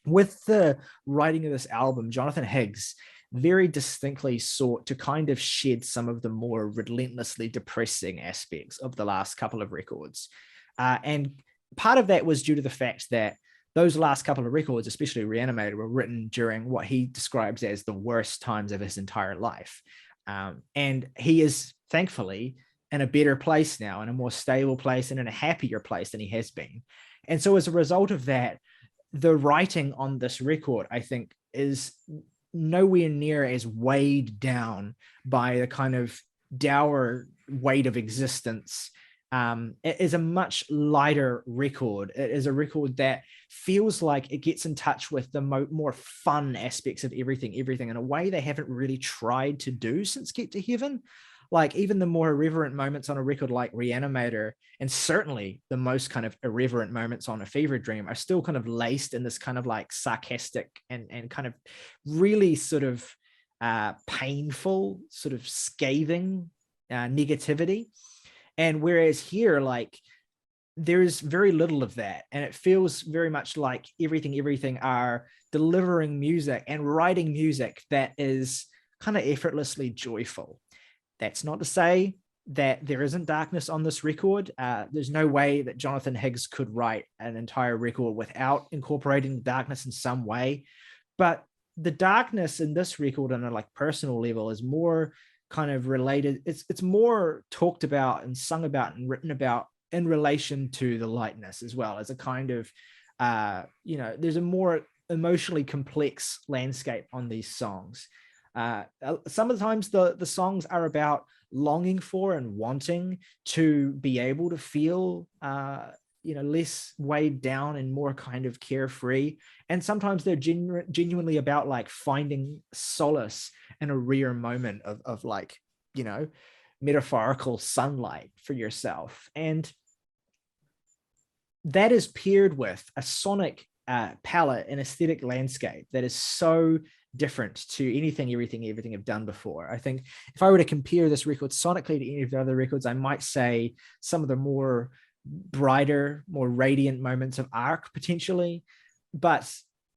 With the writing of this album, Jonathan Higgs very distinctly sought to kind of shed some of the more relentlessly depressing aspects of the last couple of records. And part of that was due to the fact that those last couple of records, especially Re-Animator, were written during what he describes as the worst times of his entire life. And he is thankfully in a better place now, in a more stable place and in a happier place than he has been. And so as a result of that, the writing on this record, I think, is nowhere near as weighed down by the kind of dour weight of existence. It is a much lighter record. It is a record that feels like it gets in touch with the more fun aspects of everything in a way they haven't really tried to do since Get to Heaven. Like even the more irreverent moments on a record like Re-Animator, and certainly the most kind of irreverent moments on A Fever Dream, are still kind of laced in this kind of like sarcastic and kind of really sort of painful, sort of scathing negativity. And whereas here, like, there's very little of that. And it feels very much like everything are delivering music and writing music that is kind of effortlessly joyful. That's not to say that there isn't darkness on this record. There's no way that Jonathan Higgs could write an entire record without incorporating the darkness in some way. But the darkness in this record on a like personal level is more kind of related. It's more talked about and sung about and written about in relation to the lightness as well, as a kind of, there's a more emotionally complex landscape on these songs. Some of the times the songs are about longing for and wanting to be able to feel, less weighed down and more kind of carefree. And sometimes they're genuinely about like finding solace in a rare moment of like, metaphorical sunlight for yourself. And that is paired with a sonic palette and aesthetic landscape that is so different to anything, everything have done before. I think if I were to compare this record sonically to any of the other records, I might say some of the more brighter, more radiant moments of Arc potentially, but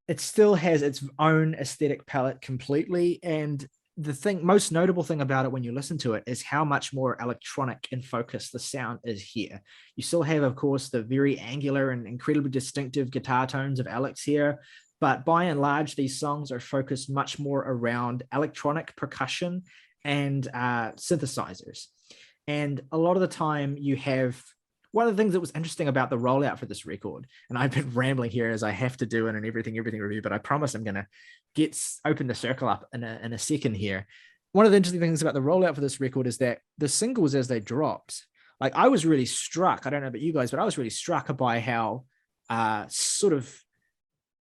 it still has its own aesthetic palette completely. And the most notable thing about it when you listen to it is how much more electronic and focused the sound is here. You still have, of course, the very angular and incredibly distinctive guitar tones of Alex here, but by and large, these songs are focused much more around electronic percussion and synthesizers. And a lot of the time you have, one of the things that was interesting about the rollout for this record, and I've been rambling here as I have to do in an everything review, but I promise I'm going to open the circle up in a second here. One of the interesting things about the rollout for this record is that the singles as they dropped, like I was really struck, I don't know about you guys, but I was really struck by how sort of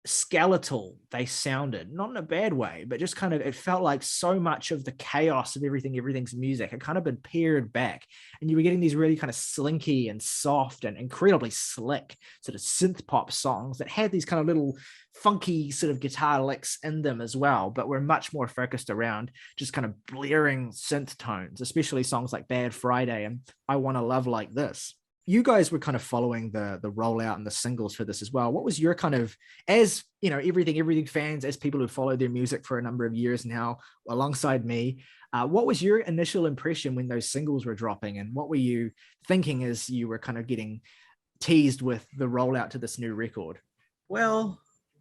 skeletal they sounded, not in a bad way, but just kind of, it felt like so much of the chaos of everything's music had kind of been pared back, and you were getting these really kind of slinky and soft and incredibly slick sort of synth pop songs that had these kind of little funky sort of guitar licks in them as well, but were much more focused around just kind of blaring synth tones, especially songs like Bad Friday and I Want to Love Like This. You guys were kind of following the rollout and the singles for this as well. What was your kind of, as everything fans, as people who followed their music for a number of years now, alongside me, what was your initial impression when those singles were dropping, and what were you thinking as you were kind of getting teased with the rollout to this new record? Well,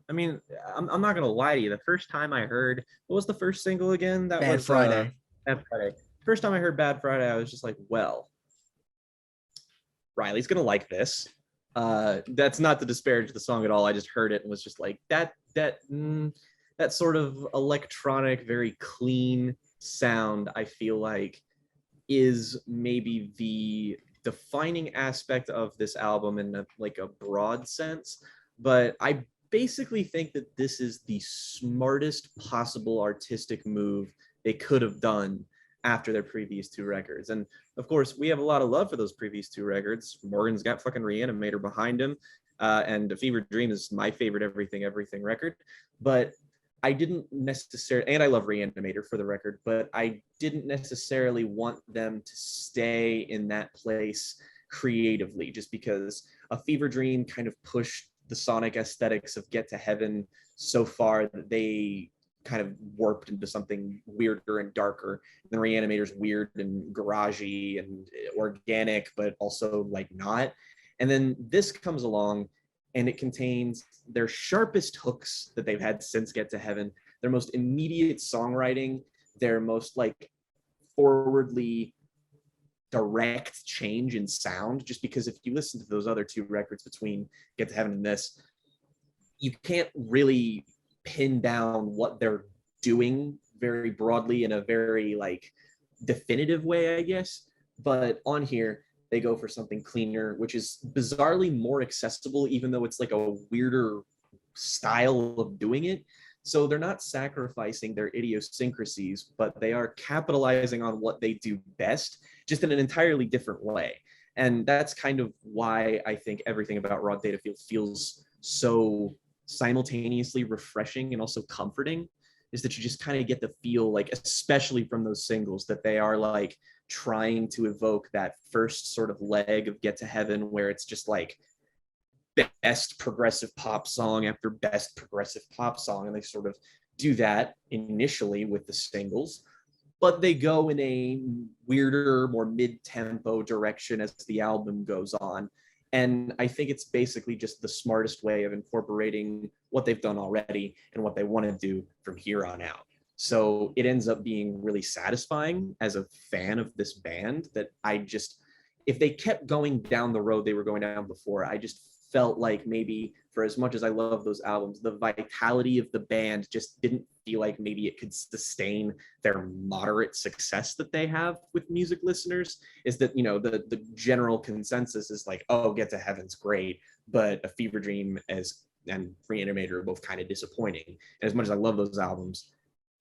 I mean, I'm not gonna lie to you. The first time I heard, what was the first single again? That Bad was Friday. Bad Friday. First time I heard Bad Friday, I was just like, well, Ryley's gonna like this. That's not to disparage the song at all. I just heard it and was just like, that sort of electronic, very clean sound, I feel like is maybe the defining aspect of this album in a broad sense. But I basically think that this is the smartest possible artistic move they could have done after their previous two records. And of course, we have a lot of love for those previous two records. Morgan's got fucking Re-Animator behind him. And A Fever Dream is my favorite Everything record. But I didn't necessarily, and I love Re-Animator for the record, but I didn't necessarily want them to stay in that place creatively, just because A Fever Dream kind of pushed the sonic aesthetics of Get to Heaven so far that they kind of warped into something weirder and darker. And the Re-Animator's weird and garagey and organic, but also like not. And then this comes along and it contains their sharpest hooks that they've had since Get to Heaven, their most immediate songwriting, their most like forwardly direct change in sound. Just because if you listen to those other two records between Get to Heaven and this, you can't really pin down what they're doing very broadly in a very like definitive way, I guess. But on here, they go for something cleaner, which is bizarrely more accessible, even though it's like a weirder style of doing it. So they're not sacrificing their idiosyncrasies, but they are capitalizing on what they do best, just in an entirely different way. And that's kind of why I think everything about Raw Data Field feels so simultaneously refreshing and also comforting, is that you just kind of get the feel, like, especially from those singles, that they are like trying to evoke that first sort of leg of Get to Heaven, where it's just like best progressive pop song after best progressive pop song. And they sort of do that initially with the singles, but they go in a weirder, more mid-tempo direction as the album goes on. And I think it's basically just the smartest way of incorporating what they've done already and what they want to do from here on out. So it ends up being really satisfying as a fan of this band, that I just, if they kept going down the road they were going down before, I just felt like maybe, for as much as I love those albums, the vitality of the band just didn't feel like maybe it could sustain their moderate success that they have with music listeners. Is that, you know, the general consensus is like, oh, Get to Heaven's great, but A Fever Dream and Re-Animator are both kind of disappointing. And as much as I love those albums,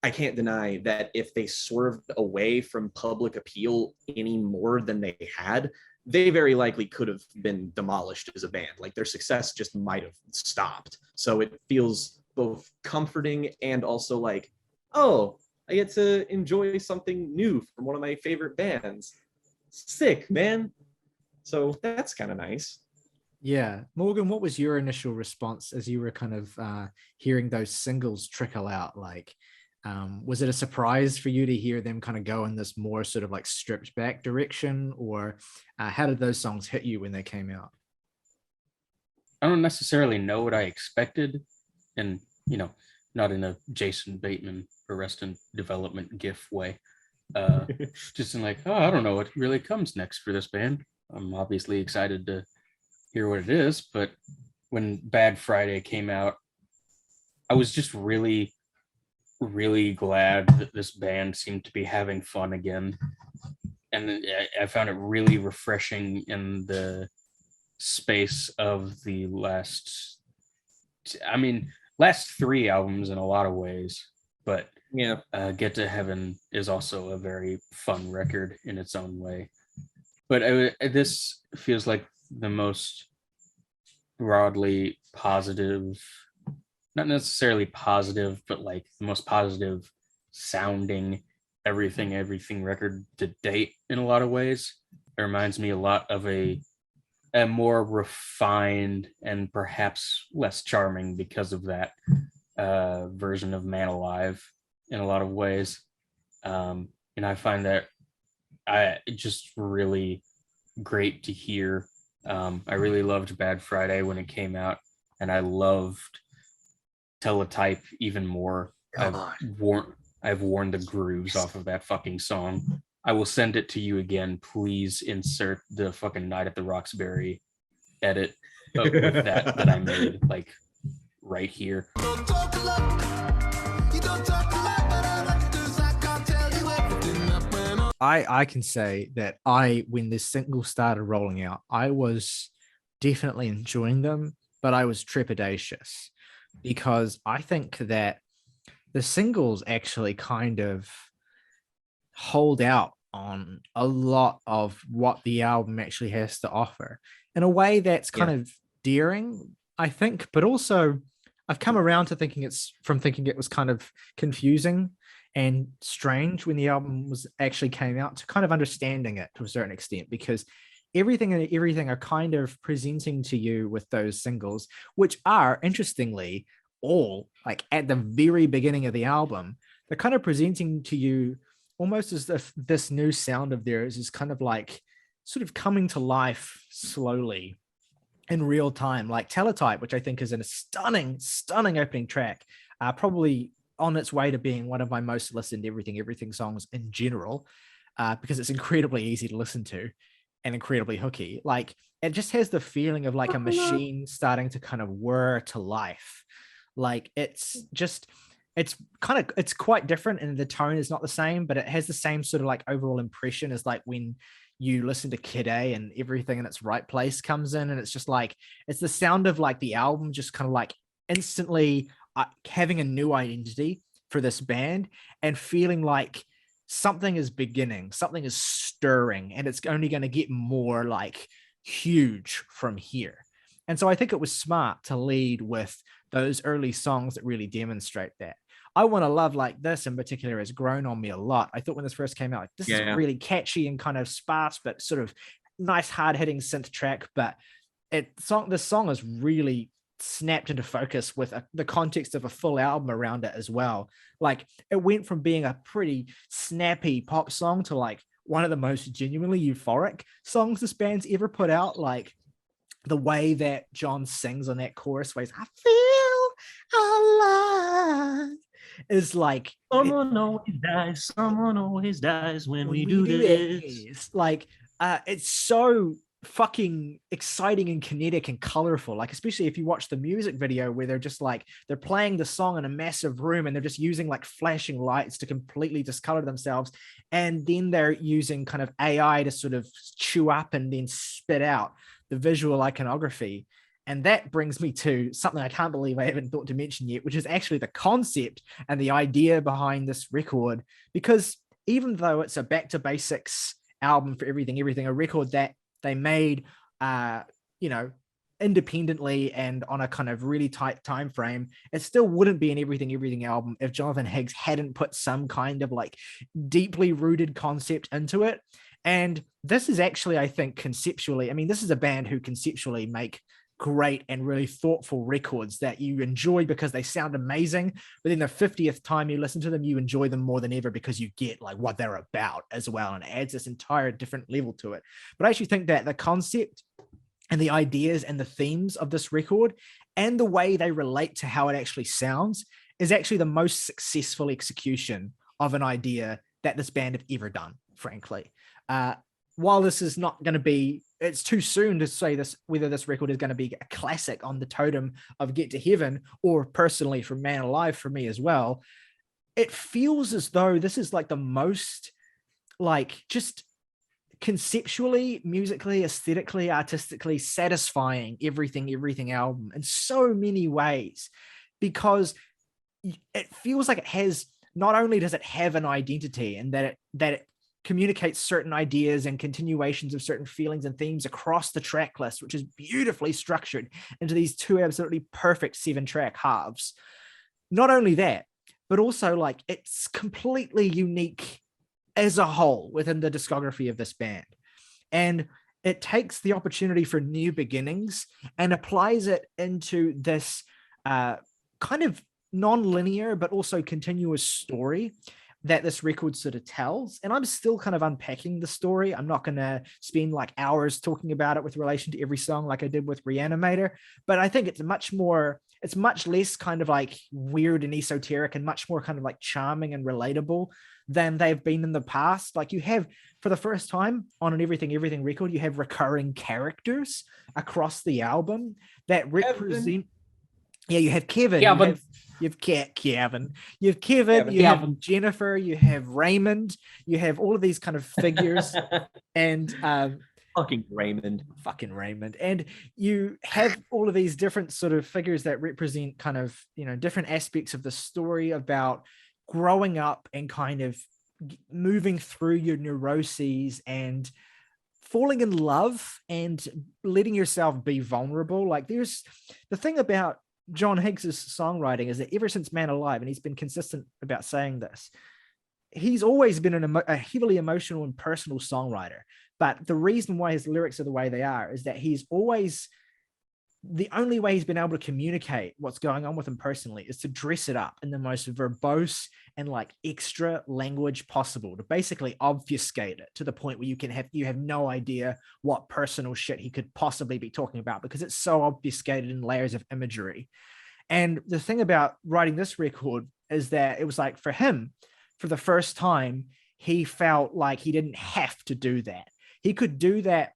I can't deny that if they swerved away from public appeal any more than they had, they very likely could have been demolished as a band. Like, their success just might have stopped. So it feels both comforting and also like, oh, I get to enjoy something new from one of my favorite bands. Sick, man. So that's kind of nice. Yeah. Morgan, what was your initial response as you were kind of hearing those singles trickle out? Like, was it a surprise for you to hear them kind of go in this more sort of like stripped back direction, or how did those songs hit you when they came out? I don't necessarily know what I expected, and, you know, not in a Jason Bateman Arrested Development gif way. Just in like, oh, I don't know what really comes next for this band. I'm obviously excited to hear what it is, but when Bad Friday came out, I was just really glad that this band seemed to be having fun again. And I found it really refreshing in the space of the last three albums in a lot of ways. But yeah, Get to Heaven is also a very fun record in its own way. But this feels like the most broadly positive, not necessarily positive, but like the most positive sounding everything record to date in a lot of ways. It reminds me a lot of a more refined and perhaps less charming because of that version of Man Alive in a lot of ways. And I find that just really great to hear. I really loved Bad Friday when it came out, and I loved Teletype even more. I've worn the grooves off of that fucking song. I will send it to you again. Please insert the fucking Night at the Roxbury edit with that I made, like, right here. I can say that when this single started rolling out, I was definitely enjoying them, but I was trepidatious because I think that the singles actually kind of hold out on a lot of what the album actually has to offer in a way that's kind of daring, I think, but also I've come around to thinking it was kind of confusing and strange when the album was actually came out, to kind of understanding it to a certain extent, because everything are kind of presenting to you with those singles, which are interestingly all like at the very beginning of the album, they're kind of presenting to you almost as if this new sound of theirs is kind of like sort of coming to life slowly in real time, like Teletype, which I think is a stunning opening track, probably on its way to being one of my most listened everything songs in general, because it's incredibly easy to listen to and incredibly hooky. Like it just has the feeling of like a machine starting to kind of whir to life. Like it's quite different, and the tone is not the same, but it has the same sort of like overall impression as like when you listen to Kid A and Everything in Its Right Place comes in, and it's just like it's the sound of like the album just kind of like instantly having a new identity for this band and feeling like something is beginning, something is stirring, and it's only going to get more like huge from here. And so I think it was smart to lead with those early songs that really demonstrate that. I Want to Love Like This in particular has grown on me a lot. I thought when this first came out, like, this is really catchy and kind of sparse, but sort of nice hard-hitting synth track. But this song is really snapped into focus with the context of a full album around it as well. Like it went from being a pretty snappy pop song to like one of the most genuinely euphoric songs this band's ever put out. Like the way that John sings on that chorus, where he's, I feel alive, is like someone always dies when we do this. Like it's so fucking exciting and kinetic and colorful, like especially if you watch the music video where they're just like they're playing the song in a massive room and they're just using like flashing lights to completely discolor themselves, and then they're using kind of AI to sort of chew up and then spit out the visual iconography. And that brings me to something I can't believe I haven't thought to mention yet, which is actually the concept and the idea behind this record. Because even though it's a back to basics album for everything, a record that they made, independently and on a kind of really tight time frame, it still wouldn't be an everything album if Jonathan Higgs hadn't put some kind of like deeply rooted concept into it. And this is actually, I think, conceptually, I mean, this is a band who conceptually make great and really thoughtful records that you enjoy because they sound amazing, but then the 50th time you listen to them, you enjoy them more than ever because you get like what they're about as well, and it adds this entire different level to it. But I actually think that the concept and the ideas and the themes of this record and the way they relate to how it actually sounds is actually the most successful execution of an idea that this band have ever done, frankly. While this is not going to be, it's too soon to say this, whether this record is going to be a classic on the totem of Get to Heaven, or personally for Man Alive for me as well, it feels as though this is like the most like just conceptually, musically, aesthetically, artistically satisfying everything album in so many ways, because it feels like it has, not only does it have an identity and that it communicates certain ideas and continuations of certain feelings and themes across the track list, which is beautifully structured into these two absolutely perfect 7-track halves. Not only that, but also like it's completely unique as a whole within the discography of this band. And it takes the opportunity for new beginnings and applies it into this kind of non-linear, but also continuous story that this record sort of tells. And I'm still kind of unpacking the story. I'm not going to spend like hours talking about it with relation to every song like I did with Re-Animator, but I think it's much less kind of like weird and esoteric and much more kind of like charming and relatable than they've been in the past. Like you have, for the first time on an everything record, you have recurring characters across the album that represent Yeah, you have Kevin. Kevin. You have Kevin. You have Kevin. Kevin. You have Kevin. Jennifer. You have Raymond. You have all of these kind of figures, and Fucking Raymond. fucking Raymond. And you have all of these different sort of figures that represent kind of, you know, different aspects of the story about growing up and kind of moving through your neuroses and falling in love and letting yourself be vulnerable. Like, there's the thing about John Higgs's songwriting is that ever since Man Alive, and he's been consistent about saying this, he's always been a heavily emotional and personal songwriter. But the reason why his lyrics are the way they are is that he's always, the only way he's been able to communicate what's going on with him personally is to dress it up in the most verbose and like extra language possible to basically obfuscate it to the point where you have no idea what personal shit he could possibly be talking about, because it's so obfuscated in layers of imagery. And the thing about writing this record is that it was like, for him, for the first time, he felt like he didn't have to do that. He could do that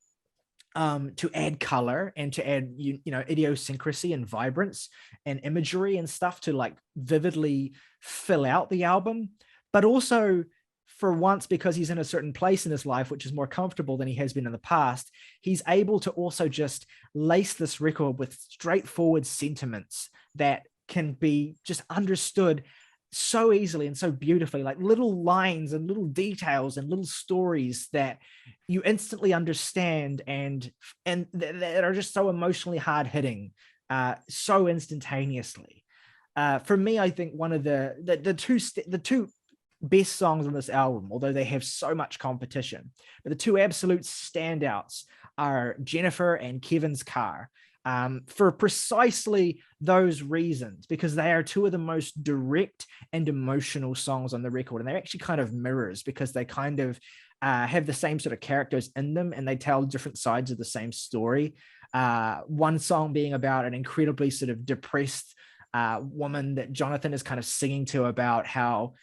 to add color and to add, you know, idiosyncrasy and vibrance and imagery and stuff to like vividly fill out the album. But also, for once, because he's in a certain place in his life, which is more comfortable than he has been in the past, he's able to also just lace this record with straightforward sentiments that can be just understood so easily and so beautifully, like little lines and little details and little stories that you instantly understand and that are just so emotionally hard hitting, so instantaneously. For me, I think one of the two best songs on this album, although they have so much competition, but the two absolute standouts are Jennifer and Kevin's Car. For precisely those reasons, because they are two of the most direct and emotional songs on the record. And they're actually kind of mirrors, because they kind of have the same sort of characters in them, and they tell different sides of the same story. One song being about an incredibly sort of depressed woman that Jonathan is kind of singing to about how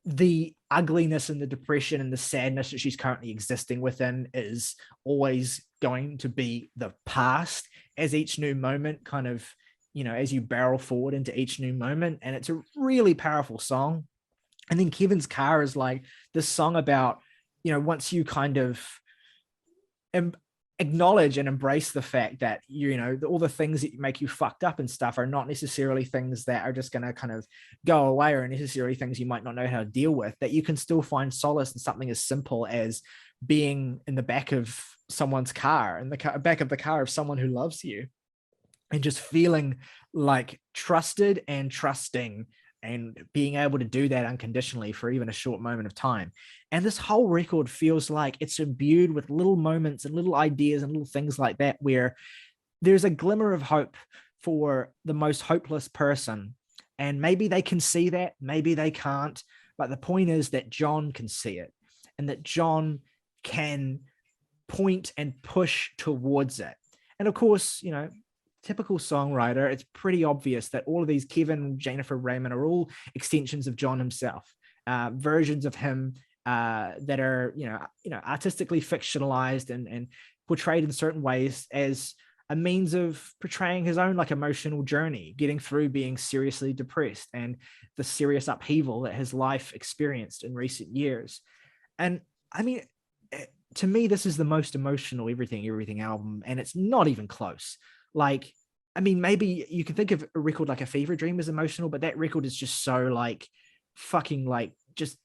the ugliness and the depression and the sadness that she's currently existing within is always going to be the past, as each new moment kind of, you know, as you barrel forward into each new moment. And it's a really powerful song. And then Kevin's Car is like this song about, you know, once you kind of acknowledge and embrace the fact that, you know, all the things that make you fucked up and stuff are not necessarily things that are just going to kind of go away, or necessarily things you might not know how to deal with, that you can still find solace in something as simple as being in the back of someone's car, in the back of the car of someone who loves you, and just feeling like trusted and trusting and being able to do that unconditionally for even a short moment of time. And this whole record feels like it's imbued with little moments and little ideas and little things like that, where there's a glimmer of hope for the most hopeless person. And maybe they can see that, maybe they can't. But the point is that John can see it, and that John can point and push towards it. And of course, you know, typical songwriter, it's pretty obvious that all of these Kevin, Jennifer, Raymond are all extensions of John himself, versions of him that are, you know, artistically fictionalized and portrayed in certain ways as a means of portraying his own like emotional journey, getting through being seriously depressed and the serious upheaval that his life experienced in recent years. And I mean, to me, this is the most emotional everything album, and it's not even close. Like, I mean, maybe you can think of a record like A Fever Dream as emotional, but that record is just so like fucking like just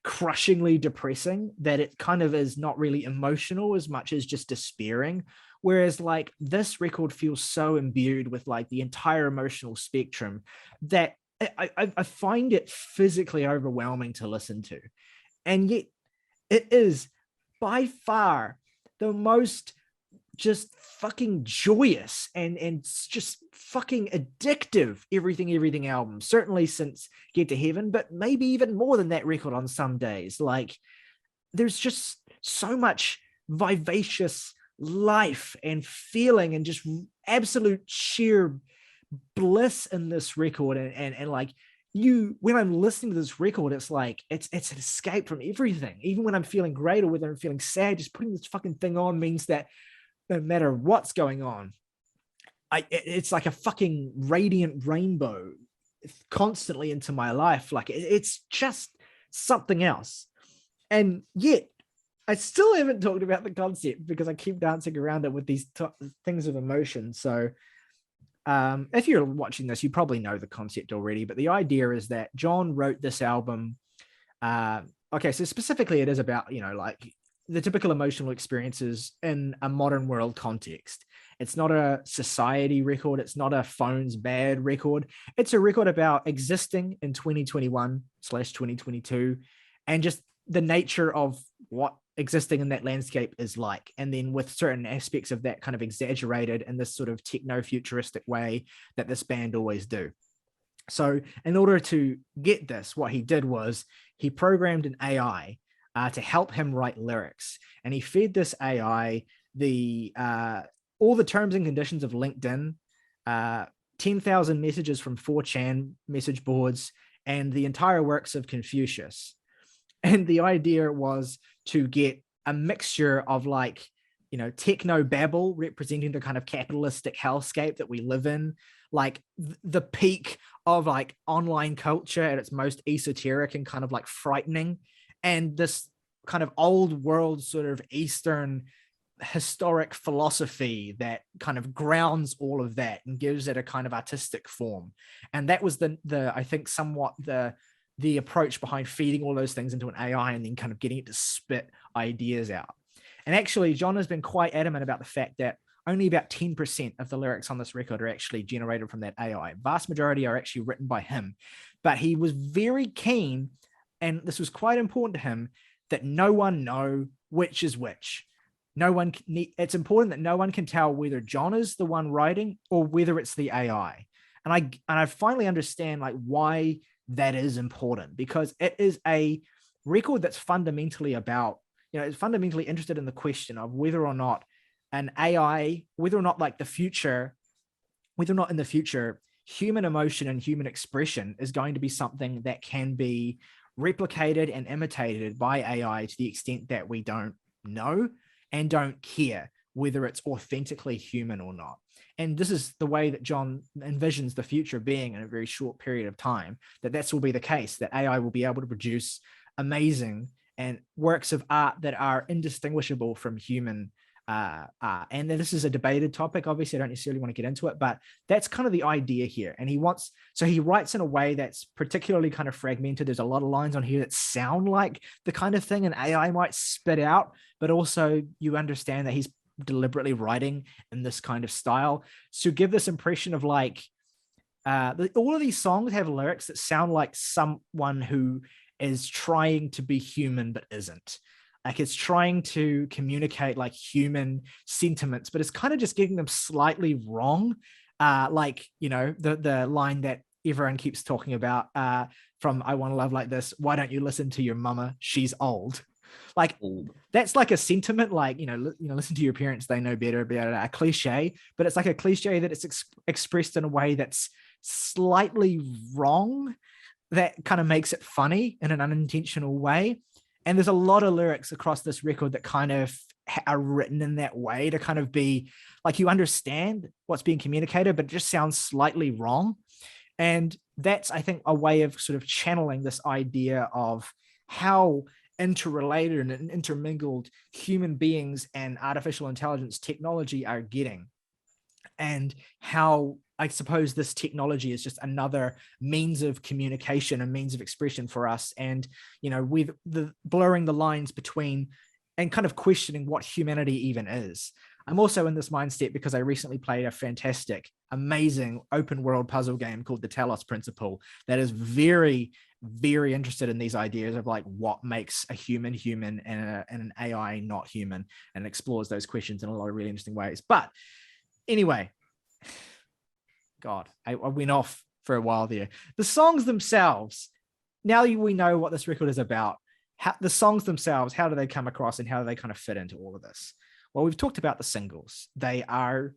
crushingly depressing that it kind of is not really emotional as much as just despairing. Whereas like this record feels so imbued with like the entire emotional spectrum that I find it physically overwhelming to listen to. And yet it is by far the most just fucking joyous and just fucking addictive everything album, certainly since Get to Heaven, but maybe even more than that record on some days. Like, there's just so much vivacious life and feeling and just absolute sheer bliss in this record. And like, when I'm listening to this record, it's like it's an escape from everything. Even when I'm feeling great or whether I'm feeling sad, just putting this fucking thing on means that no matter what's going on, it's like a fucking radiant rainbow constantly into my life. Like it's just something else. And yet I still haven't talked about the concept because I keep dancing around it with these things of emotion. So if you're watching this, you probably know the concept already, but the idea is that John wrote this album. Okay, so specifically it is about, like the typical emotional experiences in a modern world context. It's not a society record. It's not a phones bad record. It's a record about existing in 2021/2022 and just the nature of what existing in that landscape is like. And then with certain aspects of that kind of exaggerated in this sort of techno-futuristic way that this band always do. So in order to get this, what he did was he programmed an AI to help him write lyrics. And he fed this AI all the terms and conditions of LinkedIn, 10,000 messages from 4chan message boards, and the entire works of Confucius. And the idea was to get a mixture of like, techno babble representing the kind of capitalistic hellscape that we live in, like the peak of like online culture at its most esoteric and kind of like frightening, and this kind of old world sort of Eastern historic philosophy that kind of grounds all of that and gives it a kind of artistic form. And that was the I think somewhat the approach behind feeding all those things into an AI and then kind of getting it to spit ideas out. And actually, John has been quite adamant about the fact that only about 10% of the lyrics on this record are actually generated from that AI. Vast majority are actually written by him. But he was very keen, and this was quite important to him, that no one know which is which. It's important that no one can tell whether John is the one writing or whether it's the AI. And I finally understand like why that is important, because it is a record that's fundamentally about, it's fundamentally interested in the question of whether or not an AI, whether or not in the future, human emotion and human expression is going to be something that can be replicated and imitated by AI to the extent that we don't know and don't care whether it's authentically human or not. And this is the way that John envisions the future being in a very short period of time, that will be the case, that AI will be able to produce amazing and works of art that are indistinguishable from human art. And then this is a debated topic. Obviously, I don't necessarily want to get into it, but that's kind of the idea here. And he writes in a way that's particularly kind of fragmented. There's a lot of lines on here that sound like the kind of thing an AI might spit out, but also you understand that he's deliberately writing in this kind of style to give this impression of like all of these songs have lyrics that sound like someone who is trying to be human but isn't. Like it's trying to communicate like human sentiments, but it's kind of just getting them slightly wrong. The line that everyone keeps talking about from I Want to Love Like This, why don't you listen to your mama, she's old. Like that's like a sentiment, like listen to your parents, they know better, a cliche, but it's like a cliche that it's expressed in a way that's slightly wrong, that kind of makes it funny in an unintentional way. And there's a lot of lyrics across this record that kind of are written in that way to kind of be like you understand what's being communicated, but it just sounds slightly wrong. And that's, I think, a way of sort of channeling this idea of how interrelated and intermingled human beings and artificial intelligence technology are getting, and how I suppose this technology is just another means of communication and means of expression for us. And with the blurring the lines between and kind of questioning what humanity even is. I'm also in this mindset because I recently played a fantastic, amazing open world puzzle game called the Talos Principle that is very, very interested in these ideas of like what makes a human human and an AI not human, and explores those questions in a lot of really interesting ways. But anyway, God, I went off for a while there. The songs themselves, now we know what this record is about. The songs themselves, how do they come across and how do they kind of fit into all of this? Well, we've talked about the singles. They are,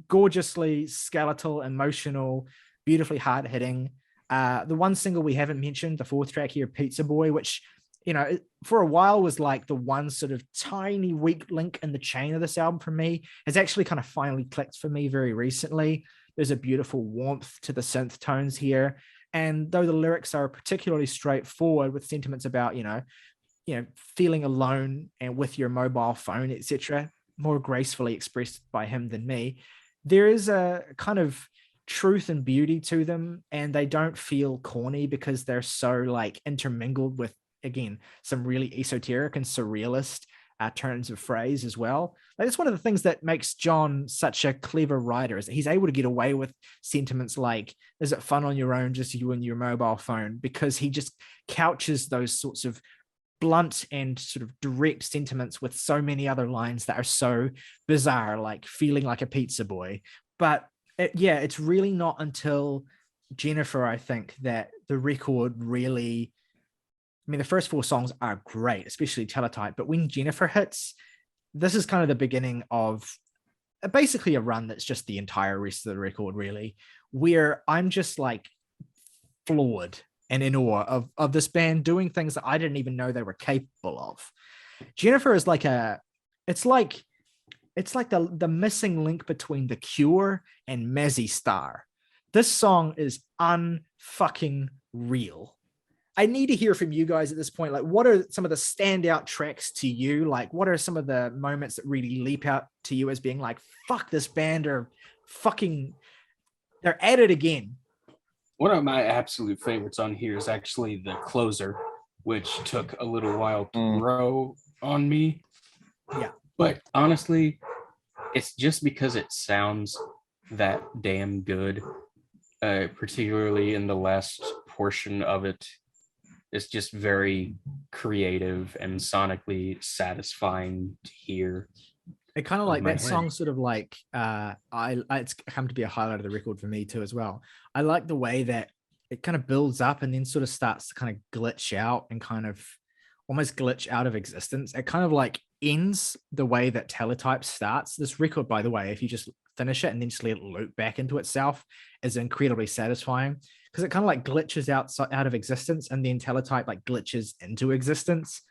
gorgeously skeletal, emotional, beautifully hard-hitting. The one single we haven't mentioned, the fourth track here, Pizza Boy, which you know, for a while was like the one sort of tiny weak link in the chain of this album for me, has actually kind of finally clicked for me very recently. There's a beautiful warmth to the synth tones here. And though the lyrics are particularly straightforward with sentiments about, feeling alone and with your mobile phone, etc., more gracefully expressed by him than me, there is a kind of truth and beauty to them, and they don't feel corny because they're so like intermingled with, again, some really esoteric and surrealist turns of phrase as well. Like, that's one of the things that makes John such a clever writer, is that he's able to get away with sentiments like, is it fun on your own, just you and your mobile phone? Because he just couches those sorts of blunt and sort of direct sentiments with so many other lines that are so bizarre, like feeling like a pizza boy. But it's really not until Jennifer, I think, that the record really, I mean, the first 4 songs are great, especially Teletype, but when Jennifer hits, this is kind of the beginning of basically a run that's just the entire rest of the record, really, where I'm just like floored and in awe of this band doing things that I didn't even know they were capable of. Jennifer is like it's like the missing link between The Cure and Mazzy Star. This song is unfucking real. I need to hear from you guys at this point. Like, what are some of the standout tracks to you? Like, what are some of the moments that really leap out to you as being like, fuck, this band are fucking, they're at it again? One of my absolute favorites on here is actually the closer, which took a little while to grow on me. Yeah. But honestly, it's just because it sounds that damn good, particularly in the last portion of it. It's just very creative and sonically satisfying to hear. It kind of like that song sort of like it's come to be a highlight of the record for me too as well. I like the way that it kind of builds up and then sort of starts to kind of glitch out and kind of almost glitch out of existence. It kind of like ends the way that Teletype starts. This record, by the way, if you just finish it and then just let it loop back into itself, is incredibly satisfying, because it kind of like glitches out of existence and then Teletype like glitches into existence.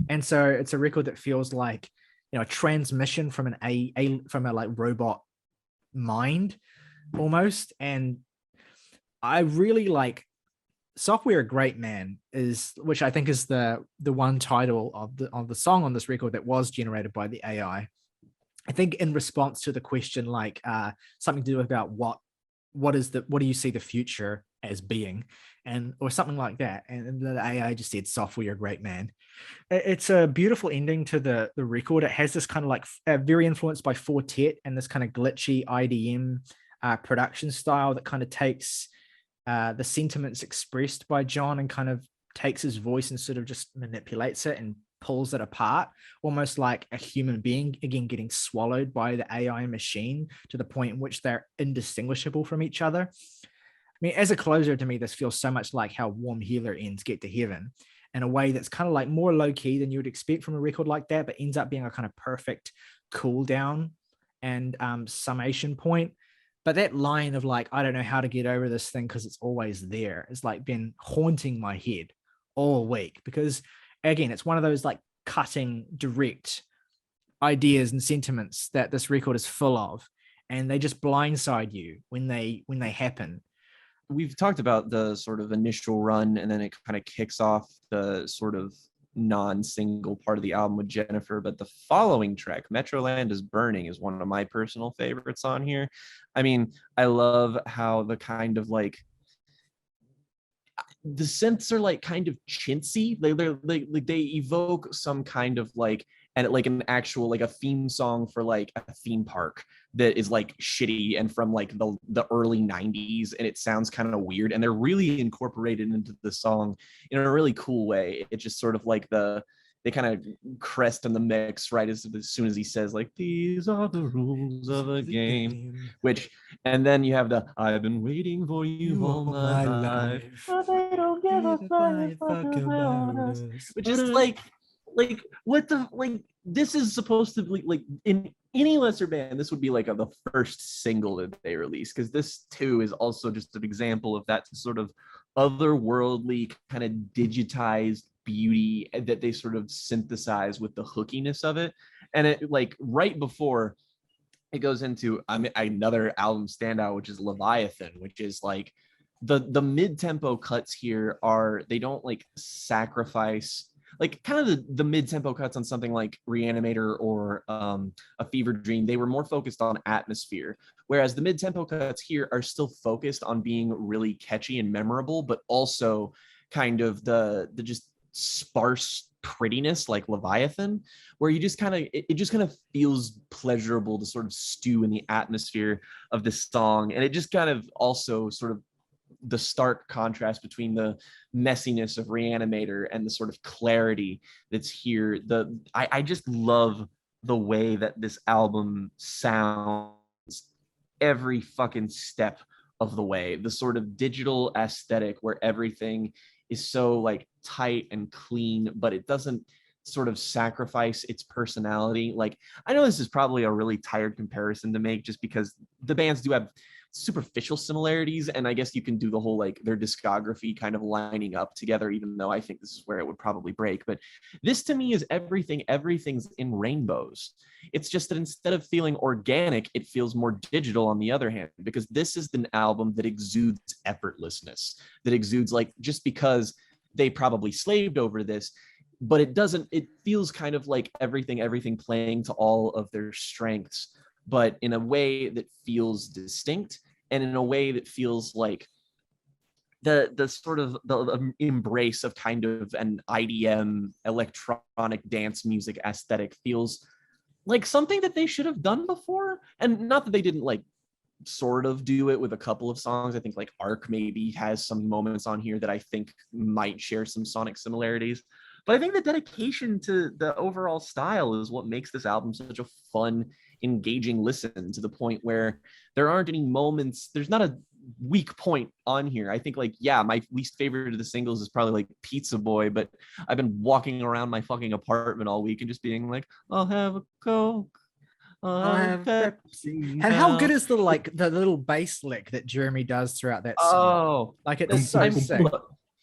And so it's a record that feels like, a transmission from from a like robot mind almost. And I really like Software a Great Man, which I think is the one title of the song on this record that was generated by the AI. I think in response to the question like something to do about what do you see the future as being, or something like that, and the AI just said Software a Great Man. It's a beautiful ending to the record. It has this kind of like very influenced by Fortet and this kind of glitchy IDM production style that kind of takes the sentiments expressed by John and kind of takes his voice and sort of just manipulates it and pulls it apart, almost like a human being, again, getting swallowed by the AI machine to the point in which they're indistinguishable from each other. I mean, as a closer, to me, this feels so much like how Warm Healer ends Get to Heaven, in a way that's kind of like more low-key than you would expect from a record like that, but ends up being a kind of perfect cool down and summation point. But that line of like, I don't know how to get over this thing because it's always there, has like been haunting my head all week, because again, it's one of those like cutting, direct ideas and sentiments that this record is full of, and they just blindside you when they happen. We've talked about the sort of initial run, and then it kind of kicks off the sort of non-single part of the album with Jennifer, but the following track, Metroland is Burning, is one of my personal favorites on here. I mean, I love how the kind of like the synths are like kind of chintzy. They evoke some kind of like, and like an actual like a theme song for like a theme park that is like shitty and from like the early 90s, and it sounds kind of weird, and they're really incorporated into the song in a really cool way. It's just sort of like they kind of crest in the mix right as soon as he says like, these are the rules of a game, which, and then you have the I've been waiting for you all my life, but they don't give a fuck about us, which is like what the, like, this is supposed to be like in any lesser band, this would be like the first single that they release, because this too is also just an example of that sort of otherworldly kind of digitized beauty that they sort of synthesize with the hookiness of it. And it, like, right before it goes into another album standout, which is Leviathan, which is like the mid-tempo cuts here are, they don't like sacrifice like kind of the mid-tempo cuts on something like Re-Animator or A Fever Dream. They were more focused on atmosphere, whereas the mid-tempo cuts here are still focused on being really catchy and memorable, but also kind of the just sparse prettiness like Leviathan, where you just kind of it just kind of feels pleasurable to sort of stew in the atmosphere of this song. And it just kind of also sort of the stark contrast between the messiness of Re-Animator and the sort of clarity that's here. I just love the way that this album sounds every fucking step of the way. The sort of digital aesthetic where everything is so like tight and clean, but it doesn't sort of sacrifice its personality. Like, I know this is probably a really tired comparison to make just because the bands do have superficial similarities, and I guess you can do the whole like their discography kind of lining up together, even though I think this is where it would probably break. But this to me is everything's in rainbows. It's just that instead of feeling organic, it feels more digital on the other hand, because this is an album that exudes effortlessness, that exudes like, just because they probably slaved over this, but it feels kind of like everything playing to all of their strengths, but in a way that feels distinct, and in a way that feels like the sort of the embrace of kind of an IDM electronic dance music aesthetic feels like something that they should have done before. And not that they didn't like sort of do it with a couple of songs. I think like Arc maybe has some moments on here that I think might share some sonic similarities. But I think the dedication to the overall style is what makes this album such a fun, engaging listen, to the point where there aren't any moments, there's not a weak point on here. I think like, yeah, my least favorite of the singles is probably like Pizza Boy, but I've been walking around my fucking apartment all week and just being like, I'll have a Coke. I'll have Pepsi. And how good is the like the little bass lick that Jeremy does throughout that song? Oh, like it's so sick.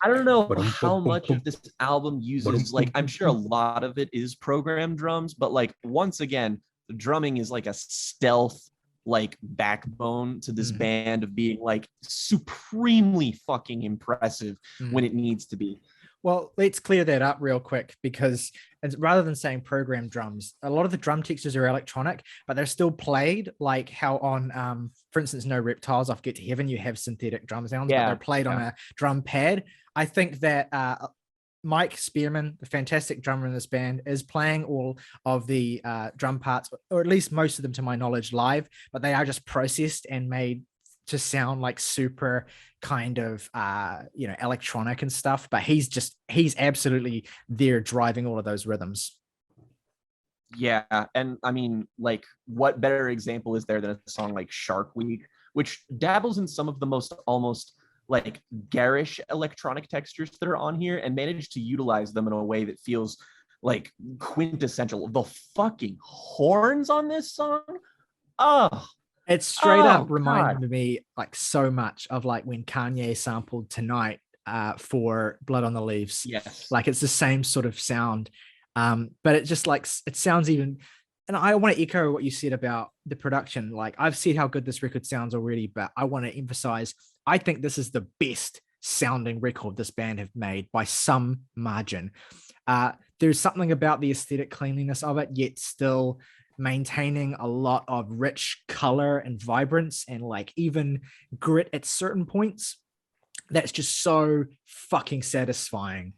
I don't know how much of this album uses, like, I'm sure a lot of it is programmed drums, but like, once again, the drumming is like a stealth, like, backbone to this band of being like supremely fucking impressive when it needs to be. Well, let's clear that up real quick, because rather than saying programmed drums, a lot of the drum textures are electronic, but they're still played like how on, for instance, No Reptiles Off Get to Heaven, you have synthetic drum sounds, but they're played on a drum pad. I think that Mike Spearman, the fantastic drummer in this band, is playing all of the drum parts, or at least most of them to my knowledge, live, but they are just processed and made to sound like super kind of electronic and stuff. But he's absolutely there driving all of those rhythms. Yeah, and I mean, like, what better example is there than a song like Shark Week, which dabbles in some of the most almost like garish electronic textures that are on here, and managed to utilize them in a way that feels like quintessential. The fucking horns on this song, it straight up reminded me like so much of like when Kanye sampled Tonight for Blood on the Leaves. Yes, like it's the same sort of sound, but it just like it sounds even. And I want to echo what you said about the production. Like, I've said how good this record sounds already, but I want to emphasize, I think this is the best sounding record this band have made by some margin. There's something about the aesthetic cleanliness of it, yet still maintaining a lot of rich color and vibrance and like even grit at certain points. That's just so fucking satisfying.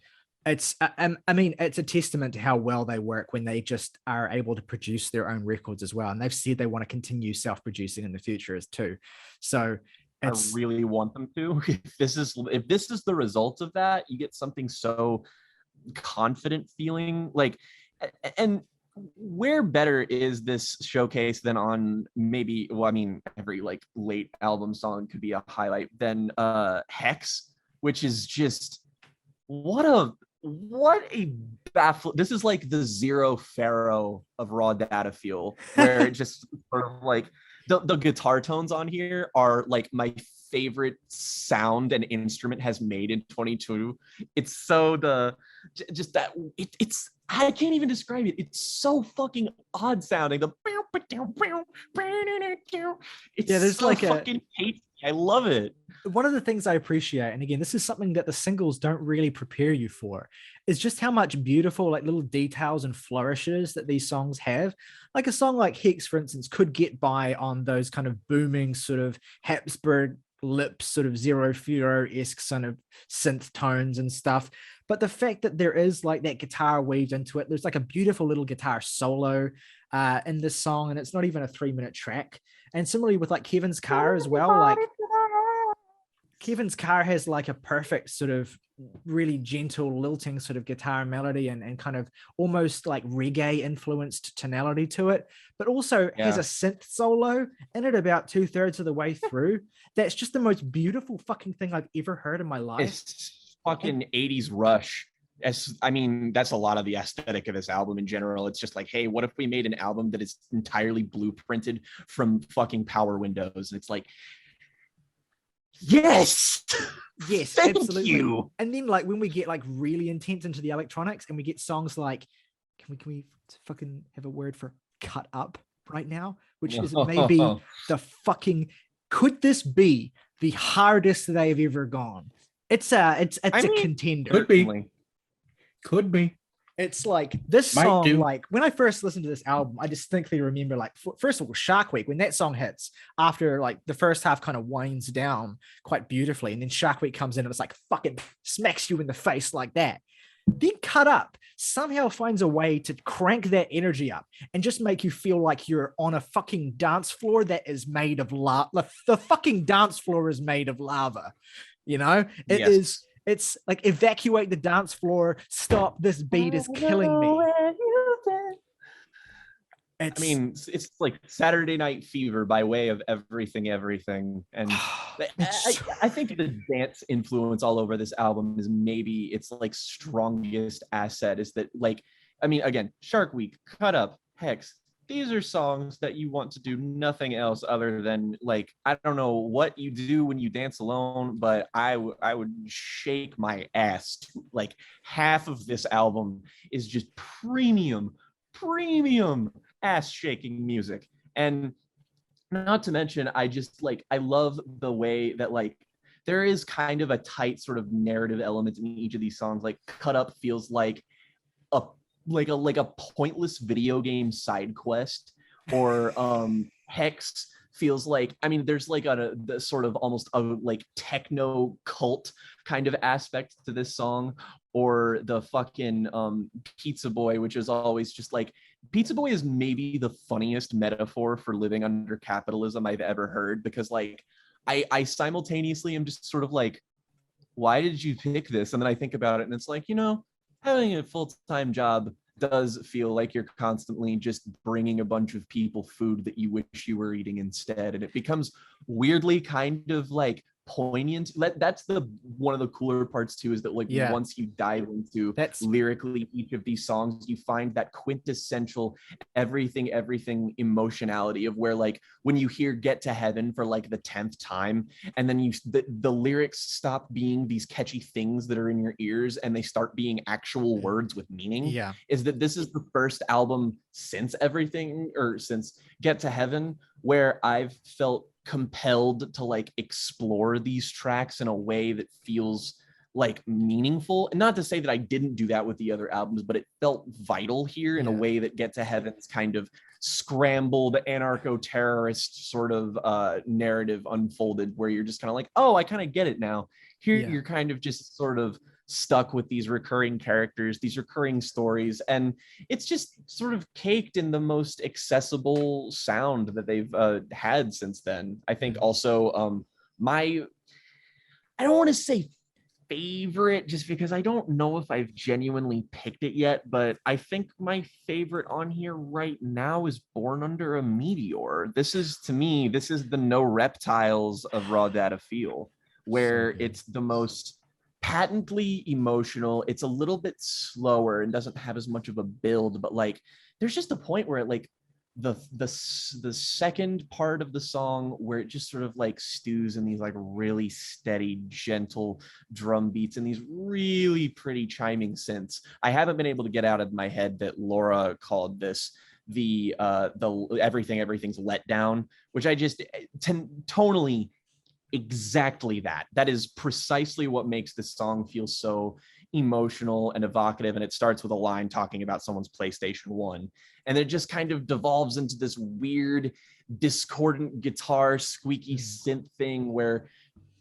It's I mean, it's a testament to how well they work when they just are able to produce their own records as well. And they've said they want to continue self-producing in the future as too. So I really want them to. If this is the result of that, you get something so confident feeling like. And where better is this showcase than on maybe, well, I mean, every like late album song could be a highlight, than Hex, which is just what a baffling. This is like the Zero Pharaoh of raw data feel, where it just sort of like the guitar tones on here are like my favorite sound an instrument has made in 22. It's so just that it's I can't even describe it. It's so fucking odd sounding. It's there's so like fucking tasty. I love it. one of the things I appreciate, and again, this is something that the singles don't really prepare you for, is just how much beautiful like little details and flourishes that these songs have. Like a song like Hex, for instance, could get by on those kind of booming sort of Habsburg lips, sort of Zero Furo-esque sort of synth tones and stuff. But the fact that there is like that guitar weaved into it, there's like a beautiful little guitar solo in this song, and it's not even a 3-minute track. And similarly with like Kevin's Car as well, like Kevin's Car has like a perfect sort of really gentle lilting sort of guitar melody and kind of almost like reggae influenced tonality to it, but also has a synth solo in it about 2/3 of the way through. That's just the most beautiful fucking thing I've ever heard in my life. It's fucking 80s Rush. I mean, that's a lot of the aesthetic of this album in general. It's just like, hey, what if we made an album that is entirely blueprinted from fucking Power Windows? And it's like, yes, thank absolutely. you. And then like when we get like really intense into the electronics and we get songs like, can we fucking have a word for Cut Up right now, which is maybe the fucking, could this be the hardest they've ever gone? It's a contender. Could be. It's like this song, like when I first listened to this album, I distinctly remember like, first of all, Shark Week, when that song hits after like the first half kind of winds down quite beautifully. And then Shark Week comes in and it's like fucking smacks you in the face like that. Then Cut Up somehow finds a way to crank that energy up and just make you feel like you're on a fucking dance floor that is made of lava. The fucking dance floor is made of lava. You know, it's like evacuate the dance floor. Stop. This beat is killing me. I mean, it's like Saturday Night Fever by way of everything. And I think the dance influence all over this album is maybe its like strongest asset is that like, I mean, again, Shark Week, Cut Up, Hex, these are songs that you want to do nothing else other than like, I don't know what you do when you dance alone, but I would shake my ass to like half of this album is just premium ass shaking music. And not to mention, I just like, I love the way that like there is kind of a tight sort of narrative element in each of these songs. Like Cut Up feels like a pointless video game side quest, or Hex feels like, I mean, there's like the sort of almost a like techno cult kind of aspect to this song, or the fucking Pizza Boy, which is always just like, Pizza Boy is maybe the funniest metaphor for living under capitalism I've ever heard, because like I simultaneously am just sort of like, why did you pick this? And then I think about it and it's like, you know, having a full-time job does feel like you're constantly just bringing a bunch of people food that you wish you were eating instead. And it becomes weirdly kind of like poignant. That's the one of the cooler parts too, is that like once you dive into lyrically each of these songs, you find that quintessential everything emotionality of where like when you hear Get to Heaven for like the 10th time, and then the lyrics stop being these catchy things that are in your ears and they start being actual words with meaning. Is that this is the first album since Get to Heaven where I've felt compelled to like explore these tracks in a way that feels like meaningful. And not to say that I didn't do that with the other albums, but it felt vital here in a way that Get to Heaven's kind of scrambled anarcho-terrorist sort of narrative unfolded, where you're just kind of like, oh, I kind of get it now. Here you're kind of just sort of stuck with these recurring characters, these recurring stories, and it's just sort of caked in the most accessible sound that they've had since then. I think also I don't want to say favorite just because I don't know if I've genuinely picked it yet, but I think my favorite on here right now is Born Under a Meteor. This is, to me, this is the No Reptiles of Raw Data Feel, where it's the most patently emotional. It's a little bit slower and doesn't have as much of a build, but like there's just a point where it like the second part of the song where it just sort of like stews in these like really steady, gentle drum beats and these really pretty chiming synths. I haven't been able to get out of my head that Laura called this the everything's let down, which I just tonally exactly that. That is precisely what makes this song feel so emotional and evocative. And it starts with a line talking about someone's PlayStation 1. And it just kind of devolves into this weird, discordant guitar, squeaky synth thing where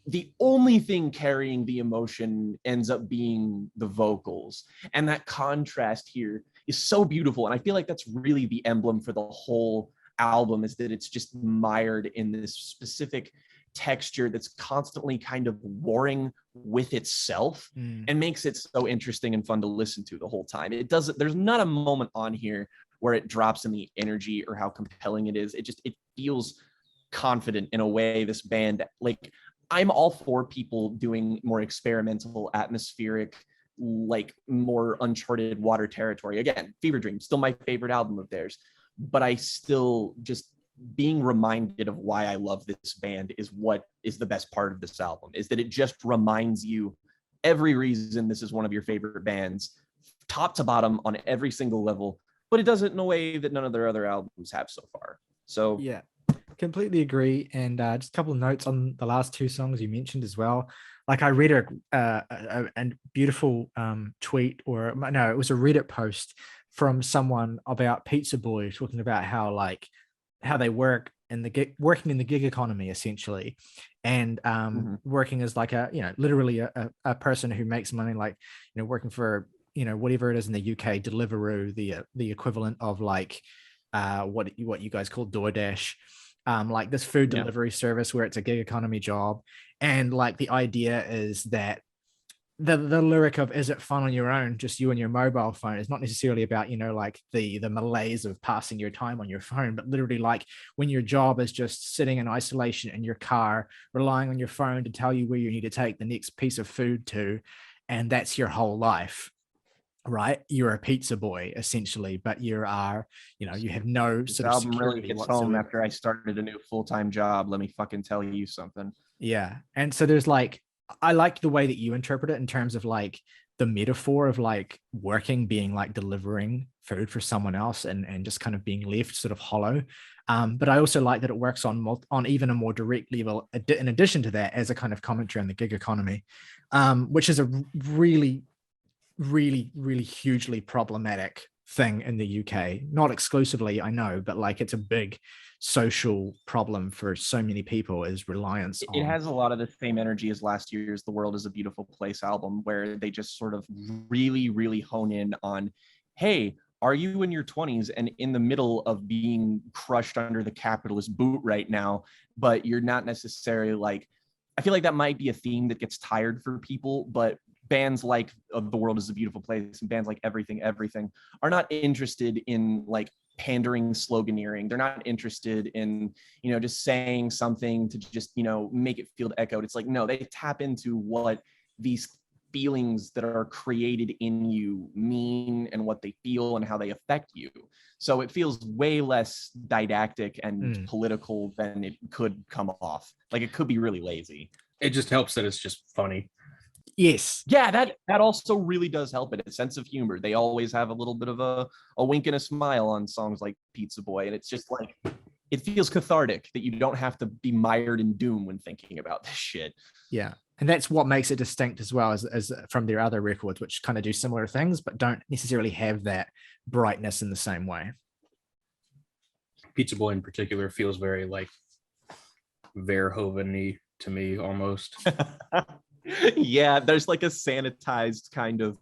the only thing carrying the emotion ends up being the vocals. And that contrast here is so beautiful. And I feel like that's really the emblem for the whole album, is that it's just mired in this specific texture that's constantly kind of warring with itself and makes it so interesting and fun to listen to the whole time. There's not a moment on here where it drops in the energy or how compelling it is. It feels confident in a way. This band, like, I'm all for people doing more experimental, atmospheric, like more uncharted water territory. Again, Fever Dream, still my favorite album of theirs, but I still just being reminded of why I love this band is what is the best part of this album, is that it just reminds you every reason this is one of your favorite bands, top to bottom on every single level, but it does it in a way that none of their other albums have so far. So yeah, completely agree. And just a couple of notes on the last two songs you mentioned as well. Like I read a beautiful tweet, or no, it was a Reddit post from someone about Pizza Boy, talking about how they work working in the gig economy essentially, and working as like literally a person who makes money, like, working for, whatever it is in the UK, Deliveroo, the equivalent of like what you guys call DoorDash, like this food delivery service where it's a gig economy job. And like the idea is that the lyric of "is it fun on your own, just you and your mobile phone" is not necessarily about, like the malaise of passing your time on your phone, but literally like when your job is just sitting in isolation in your car, relying on your phone to tell you where you need to take the next piece of food to, and that's your whole life, right? You're a pizza boy essentially, but you have no this sort of album really security hits whatsoever. home after I started a new full-time job. Let me fucking tell you something. Yeah. And so there's like, I like the way that you interpret it in terms of like the metaphor of like working being like delivering food for someone else, and just kind of being left sort of hollow. But I also like that it works on even a more direct level, in addition to that, as a kind of commentary on the gig economy, which is a really, really, really hugely problematic thing in the UK. Not exclusively, I know, but like it's a big social problem for so many people, is reliance on. It has a lot of the same energy as last year's The World is a Beautiful Place album, where they just sort of really, really hone in on, hey, are you in your 20s and in the middle of being crushed under the capitalist boot right now, but you're not necessarily like, I feel like that might be a theme that gets tired for people, but bands like The World is a Beautiful Place and bands like Everything are not interested in like pandering sloganeering. They're not interested in, just saying something to just, make it feel echoed. It's like, no, they tap into what these feelings that are created in you mean and what they feel and how they affect you. So it feels way less didactic and political than it could come off. Like it could be really lazy. It just helps that it's just funny. Yes. Yeah, that also really does help it. A sense of humor. They always have a little bit of a wink and a smile on songs like Pizza Boy. And it's just like, it feels cathartic that you don't have to be mired in doom when thinking about this shit. Yeah. And that's what makes it distinct as well as from their other records, which kind of do similar things, but don't necessarily have that brightness in the same way. Pizza Boy in particular feels very like Verhoeven-y to me almost. Yeah, there's like a sanitized kind of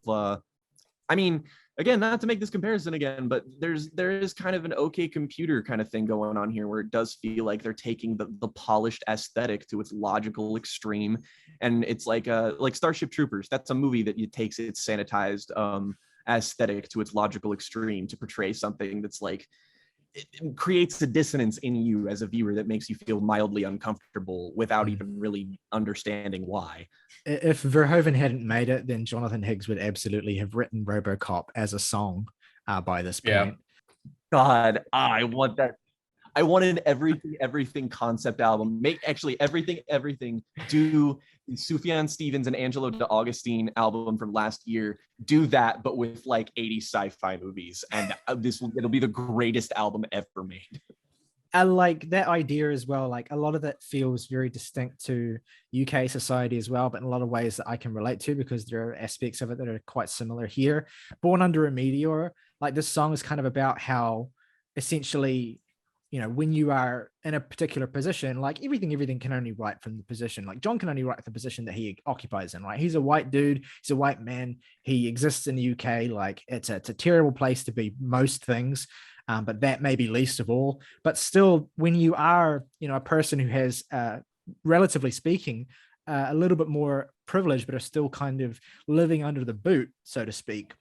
again, not to make this comparison again, but there is kind of an OK Computer kind of thing going on here, where it does feel like they're taking the polished aesthetic to its logical extreme. And it's like Starship Troopers. That's a movie that it takes its sanitized aesthetic to its logical extreme to portray something that's like, it creates a dissonance in you as a viewer that makes you feel mildly uncomfortable without even really understanding why. If Verhoeven hadn't made it, then Jonathan Higgs would absolutely have written RoboCop as a song by this point. God, I want that. I want an everything concept album. Make actually everything. Do the Sufjan Stevens and Angelo D'Augustine album from last year. Do that, but with like 80s sci-fi movies, and it'll be the greatest album ever made. I like that idea as well. Like a lot of that feels very distinct to UK society as well, but in a lot of ways that I can relate to because there are aspects of it that are quite similar here. Born Under a Meteor, like this song is kind of about how essentially, when you are in a particular position, like everything can only write from the position. Like John can only write the position that he occupies in, right? He's a white dude, he's a white man, he exists in the UK. Like it's a terrible place to be most things. But that may be least of all. But still, when you are, a person who has, relatively speaking, a little bit more privilege, but are still kind of living under the boot, so to speak,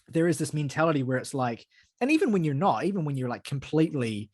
there is this mentality where it's like, and even when you're not, even when you're like completely,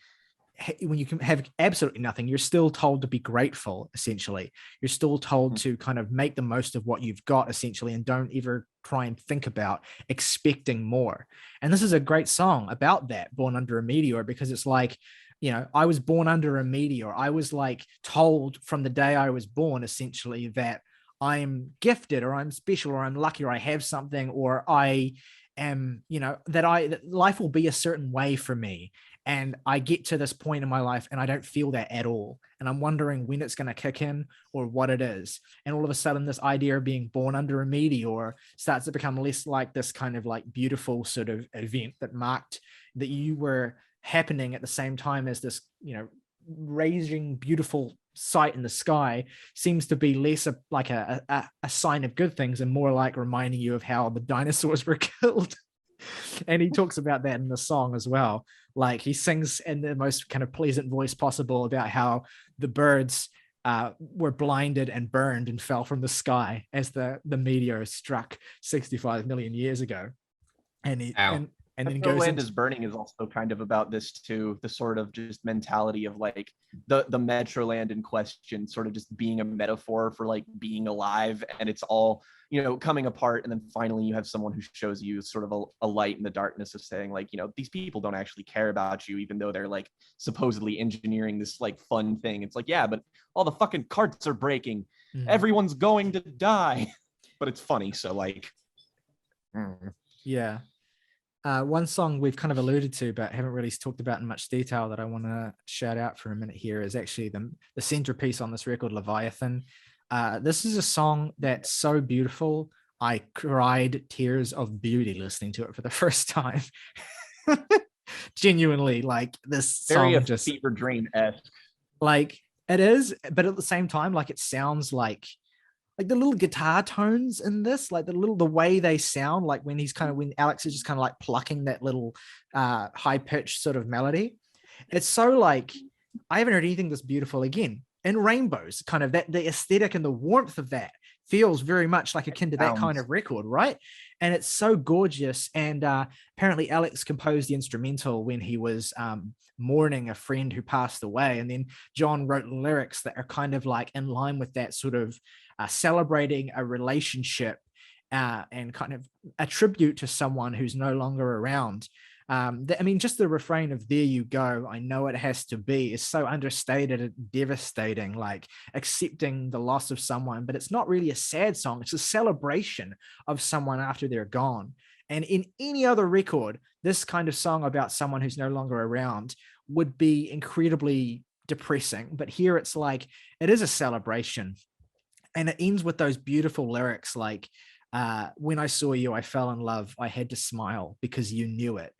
when you can have absolutely nothing, you're still told to be grateful, essentially. You're still told to kind of make the most of what you've got, essentially, and don't ever try and think about expecting more. And this is a great song about that, Born Under a Meteor, because it's like, I was born under a meteor. I was like told from the day I was born, essentially, that I'm gifted or I'm special or I'm lucky or I have something or I am, that life will be a certain way for me. And I get to this point in my life and I don't feel that at all. And I'm wondering when it's going to kick in or what it is. And all of a sudden, this idea of being born under a meteor starts to become less like this kind of like beautiful sort of event that marked that you were happening at the same time as this, raging, beautiful sight in the sky seems to be less like a sign of good things and more like reminding you of how the dinosaurs were killed. And he talks about that in the song as well. Like he sings in the most kind of pleasant voice possible about how the birds were blinded and burned and fell from the sky as the meteor struck 65 million years ago. And he and then goes Land is Burning is also kind of about this too, the sort of just mentality of like the Metroland in question sort of just being a metaphor for like being alive, and it's all coming apart, and then finally you have someone who shows you sort of a light in the darkness of saying like, these people don't actually care about you, even though they're like supposedly engineering this like fun thing. It's like, yeah, but all the fucking carts are breaking, everyone's going to die, but it's funny, so like yeah. One song we've kind of alluded to but haven't really talked about in much detail that I want to shout out for a minute here is actually the centerpiece on this record, Leviathan. This is a song that's so beautiful. I cried tears of beauty listening to it for the first time. Genuinely, like this song very just fever dream-esque. Like it is, but at the same time, like it sounds like the little guitar tones in this, like the way they sound, like when Alex is just kind of like plucking that little high pitched sort of melody. It's so like, I haven't heard anything this beautiful again. And rainbows, kind of that, the aesthetic and the warmth of that feels very much like akin to that kind of record, right? And it's so gorgeous. And apparently Alex composed the instrumental when he was mourning a friend who passed away. And then John wrote lyrics that are kind of like in line with that sort of celebrating a relationship and kind of a tribute to someone who's no longer around. Just the refrain of "There you go, I know it has to be" is so understated and devastating, like accepting the loss of someone, but it's not really a sad song. It's a celebration of someone after they're gone. And in any other record, this kind of song about someone who's no longer around would be incredibly depressing. But here it's like, it is a celebration. And it ends with those beautiful lyrics like, when I saw you, I fell in love. I had to smile because you knew it.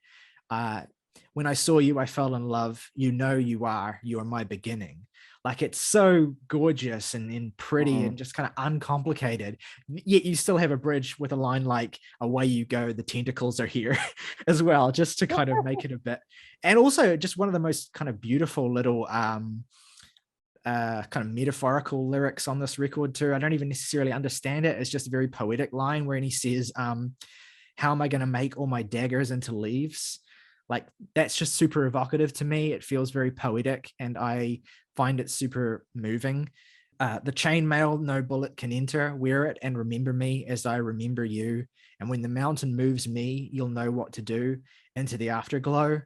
When I saw you, I fell in love. You're my beginning. Like it's so gorgeous and pretty and just kind of uncomplicated. Yet you still have a bridge with a line like, away you go, the tentacles are here as well, just to kind of make it a bit. And also just one of the most kind of beautiful little kind of metaphorical lyrics on this record too. I don't even necessarily understand it. It's just a very poetic line wherein he says, how am I going to make all my daggers into leaves? Like that's just super evocative to me. It feels very poetic and I find it super moving. The chainmail no bullet can enter, wear it and remember me as I remember you. And when the mountain moves me, you'll know what to do. Into the afterglow.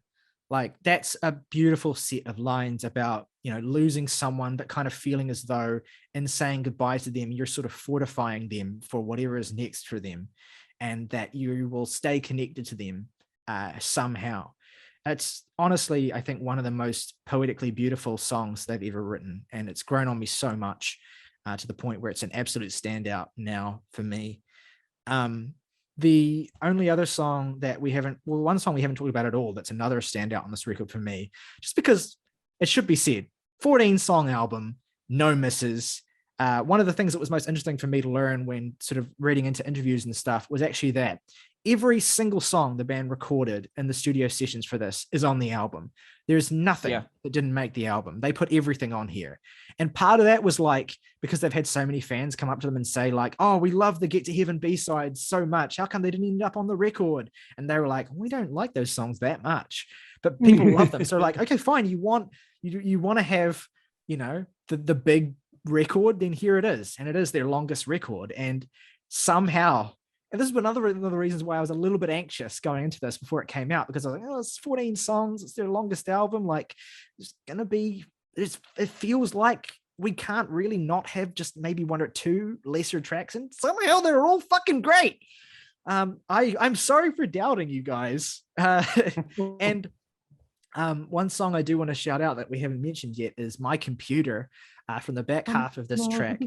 Like that's a beautiful set of lines about, you know, losing someone, but kind of feeling as though in saying goodbye to them, you're sort of fortifying them for whatever is next for them, and that you will stay connected to them somehow. It's honestly, I think, one of the most poetically beautiful songs they've ever written, and it's grown on me so much to the point where it's an absolute standout now for me. The only other song that we haven't, well, one song we haven't talked about at all, that's another standout on this record for me, just because it should be said, 14 song album, no misses. One of the things that was most interesting for me to learn when sort of reading into interviews and stuff was actually that every single song the band recorded in the studio sessions for this is on the album. There's nothing that didn't make the album. They put everything on here. And part of that was like, because they've had so many fans come up to them and say like, oh, we love the Get to Heaven B-sides so much. How come they didn't end up on the record? And they were like, we don't like those songs that much, but people love them. So like, okay, fine. You want to have, you know, the big record, then here it is. And it is their longest record. And somehow, and this is one of the reasons why I was a little bit anxious going into this before it came out, because I was like, oh, it's 14 songs. It's their longest album. Like, it's going to be, it feels like we can't really not have just maybe one or two lesser tracks. And somehow they're all fucking great. I'm sorry for doubting you guys. And one song I do want to shout out that we haven't mentioned yet is My Computer from the back half of this track.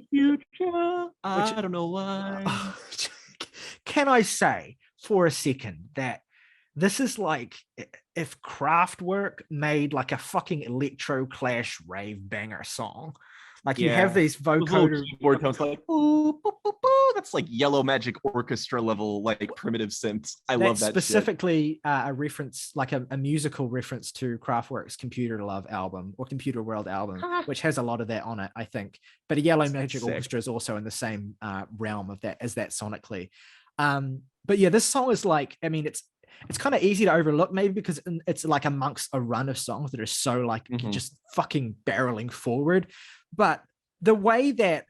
I don't know why. Can I say for a second that this is like if Kraftwerk made like a fucking electro clash rave banger song? Like you have these vocoder keyboard tones like boo, boo, boo, boo. That's like Yellow Magic Orchestra level, like primitive synths. I love that. Specifically a reference, like a musical reference to Kraftwerk's Computer Love album or Computer World album, which has a lot of that on it, I think. But a Yellow Magic Orchestra is also in the same realm of that as that sonically. But yeah, this song is like, I mean, it's kind of easy to overlook maybe because it's like amongst a run of songs that are so like just fucking barreling forward. But the way that,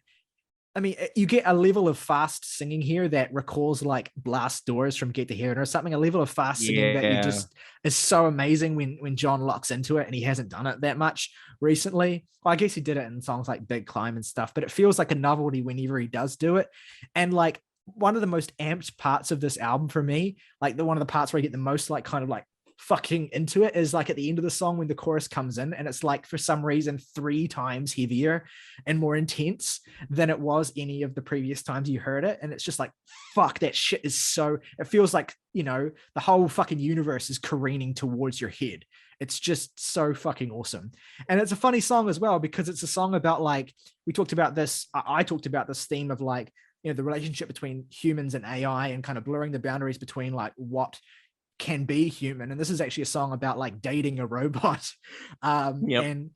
I mean, you get a level of fast singing here that recalls like Blast Doors from Get to Heaven or something, a level of fast singing that you just is so amazing when John locks into it, and he hasn't done it that much recently. Well, I guess he did it in songs like Big Climb and stuff, but it feels like a novelty whenever he does do it. And like one of the most amped parts of this album for me, like one of the parts where I get the most like kind of like fucking into it is like at the end of the song when the chorus comes in, and it's like for some reason 3 times heavier and more intense than it was any of the previous times you heard it. And it's just like, fuck, that shit is so, it feels like, you know, the whole fucking universe is careening towards your head. It's just so fucking awesome. And it's a funny song as well, because it's a song about like, we talked about this, I talked about this theme of like, you know, the relationship between humans and AI and kind of blurring the boundaries between like what can be human. And this is actually a song about like dating a robot and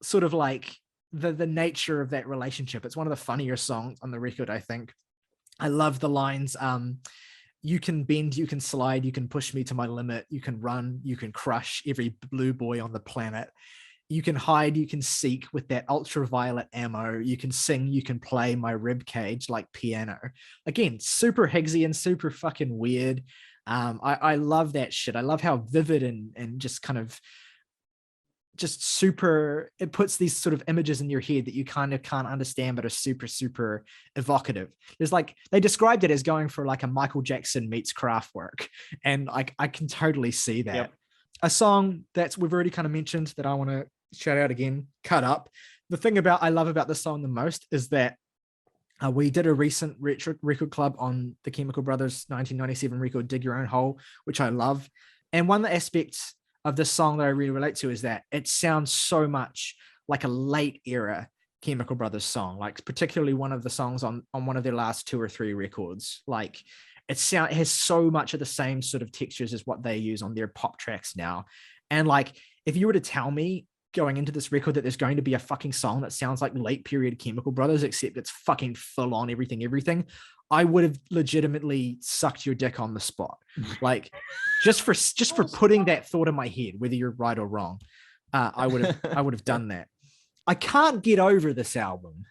sort of like the nature of that relationship. It's one of the funnier songs on the record, I think. I love the lines, you can bend, you can slide, you can push me to my limit, you can run, you can crush every blue boy on the planet. You can hide, you can seek with that ultraviolet ammo. You can sing, you can play my rib cage like piano. Again, super Higgsian, super fucking weird. I love that shit. I love how vivid and just kind of just super, it puts these sort of images in your head that you kind of can't understand, but are super, super evocative. There's like, they described it as going for like a Michael Jackson meets Kraftwerk. And I can totally see that. Yep. A song that we've already kind of mentioned that I want to shout out again, Cut Up. The thing I love about this song the most is that we did a recent record club on the Chemical Brothers 1997 record, Dig Your Own Hole, which I love. And one of the aspects of this song that I really relate to is that it sounds so much like a late era Chemical Brothers song, like particularly one of the songs on one of their last 2 or 3 records. Like it has so much of the same sort of textures as what they use on their pop tracks now. And like, if you were to tell me going into this record that there's going to be a fucking song that sounds like late period Chemical Brothers, except it's fucking full on everything, I would have legitimately sucked your dick on the spot. Like just for putting that thought in my head, whether you're right or wrong, I would have done that. I can't get over this album.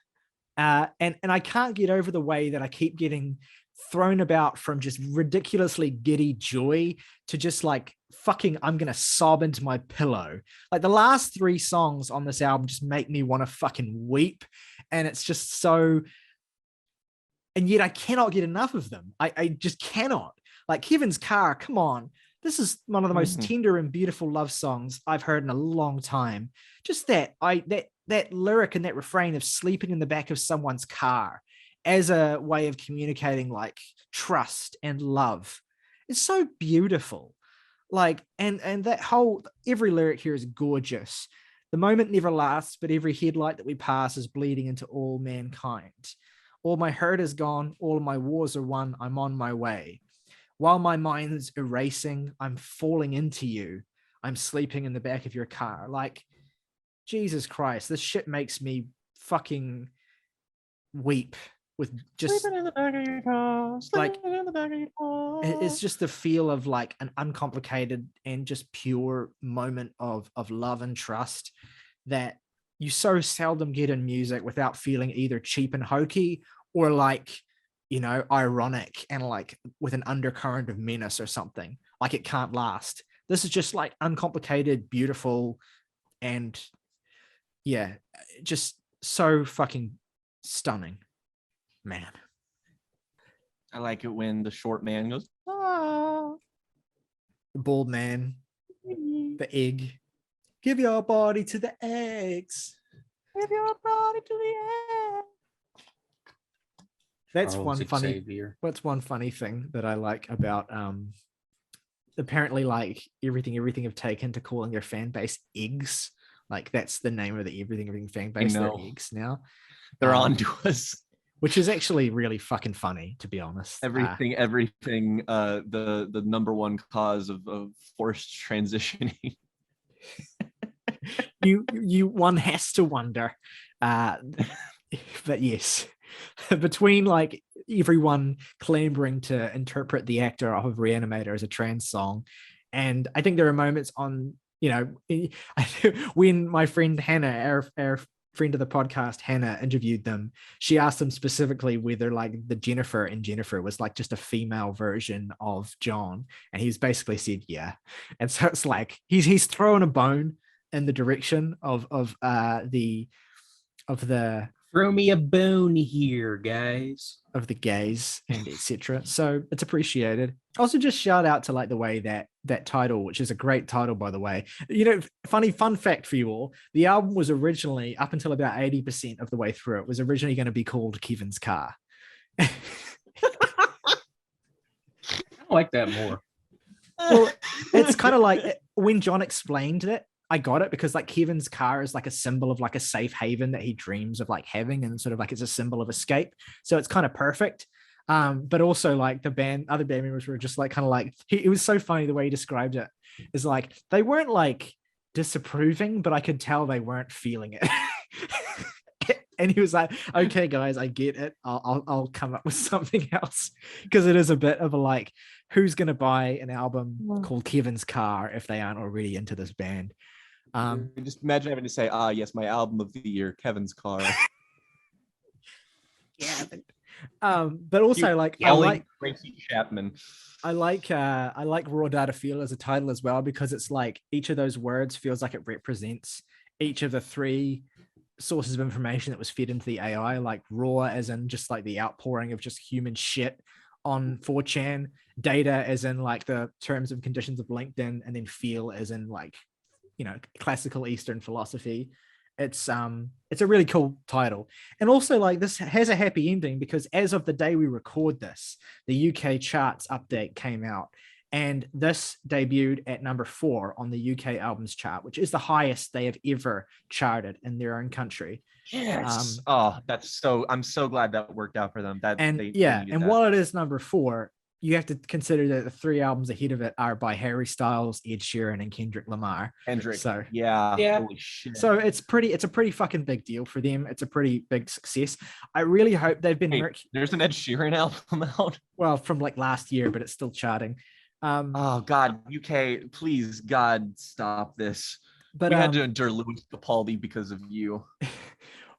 And I can't get over the way that I keep getting thrown about from just ridiculously giddy joy to just like fucking I'm gonna sob into my pillow. Like the last 3 songs on this album just make me want to fucking weep, and it's just so, and yet I cannot get enough of them. I just cannot. Like Kevin's Car, come on. This is one of the most tender and beautiful love songs I've heard in a long time. Just that lyric and that refrain of sleeping in the back of someone's car as a way of communicating like trust and love is so beautiful. Like, and that whole, every lyric here is gorgeous. The moment never lasts, but every headlight that we pass is bleeding into all mankind. All my hurt is gone, all my wars are won, I'm on my way. While my mind's erasing, I'm falling into you. I'm sleeping in the back of your car. Like, Jesus Christ, this shit makes me fucking weep with just Sleeping in the back of your car, like in the back of your car. it's just the feel of like an uncomplicated and just pure moment of love and trust that you so seldom get in music without feeling either cheap and hokey or like, you know, ironic and like with an undercurrent of menace or something. Like it can't last. This is just like uncomplicated, beautiful, and yeah, just so fucking stunning, man. I like it when the short man goes, The bald man, the egg. Give your body to the eggs. Give your body to the egg. That's Charles one funny. Xavier. What's one funny thing that I like about apparently like everything have taken to calling their fan base eggs. Like that's the name of the everything fan base. They're eggs now. They're on to us. Which is actually really fucking funny, to be honest. Everything. The number one cause of forced transitioning. you one has to wonder. But yes, between like everyone clamoring to interpret the actor of Re-Animator as a trans song, and I think there are moments on, you know, when my friend Hannah, our friend of the podcast, Hannah, interviewed them, she asked them specifically whether like the Jennifer in Jennifer was like just a female version of John, and he's basically said yeah. And so it's like he's throwing a bone in the direction of the Throw me a bone here, guys. Of the gays and etc. So it's appreciated. Also, just shout out to like the way that title, which is a great title, by the way. You know, fun fact for you all: the album was originally, up until about 80% of the way through, it was originally going to be called Kevin's Car. I like that more. Well, it's kind of like when John explained it, I got it, because like Kevin's car is like a symbol of like a safe haven that he dreams of like having, and sort of like it's a symbol of escape. So it's kind of perfect. But also like other band members were just like kind of like, it was so funny the way he described it. Is like they weren't like disapproving, but I could tell they weren't feeling it. And he was like, okay guys, I get it, I'll come up with something else, because it is a bit of a like, who's gonna buy an album called Kevin's Car if they aren't already into this band? Just imagine having to say, yes, my album of the year, Kevin's Car. Yeah. But also like I like Tracy Chapman. I like Raw Data Feel as a title as well, because it's like each of those words feels like it represents each of the 3 sources of information that was fed into the AI, like raw as in just like the outpouring of just human shit on 4chan, data as in like the terms and conditions of LinkedIn, and then feel as in like, you know, classical Eastern philosophy. It's a really cool title. And also like this has a happy ending, because as of the day we record this, the UK charts update came out, and this debuted at number 4 on the UK albums chart, which is the highest they have ever charted in their own country. Yes. I'm so glad that worked out for them. While it is number 4, you have to consider that the 3 albums ahead of it are by Harry Styles, Ed Sheeran, and Kendrick Lamar. So yeah. Holy shit. So it's a pretty fucking big deal for them. It's a pretty big success. I really hope they've been. There's an Ed Sheeran album out. Well, from like last year, but it's still charting. Oh God, UK, please, God, stop this. But we had to endure Louis Capaldi because of you.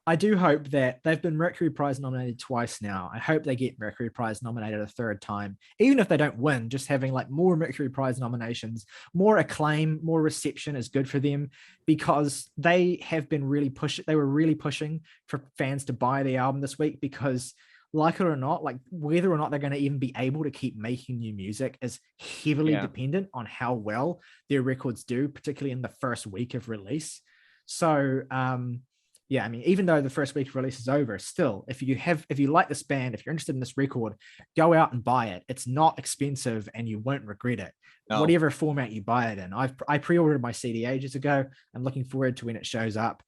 I do hope that they've been Mercury Prize nominated twice now. I hope they get Mercury Prize nominated a third time, even if they don't win. Just having like more Mercury Prize nominations, more acclaim, more reception is good for them, because they have been really pushing. They were really pushing for fans to buy the album this week, because like it or not, like whether or not they're going to even be able to keep making new music is heavily dependent on how well their records do, particularly in the first week of release. So, yeah, I mean, even though the first week of release is over, still, if you like this band, if you're interested in this record, go out and buy it. It's not expensive and you won't regret it. No. Whatever format you buy it in. I pre-ordered my CD ages ago. I'm looking forward to when it shows up.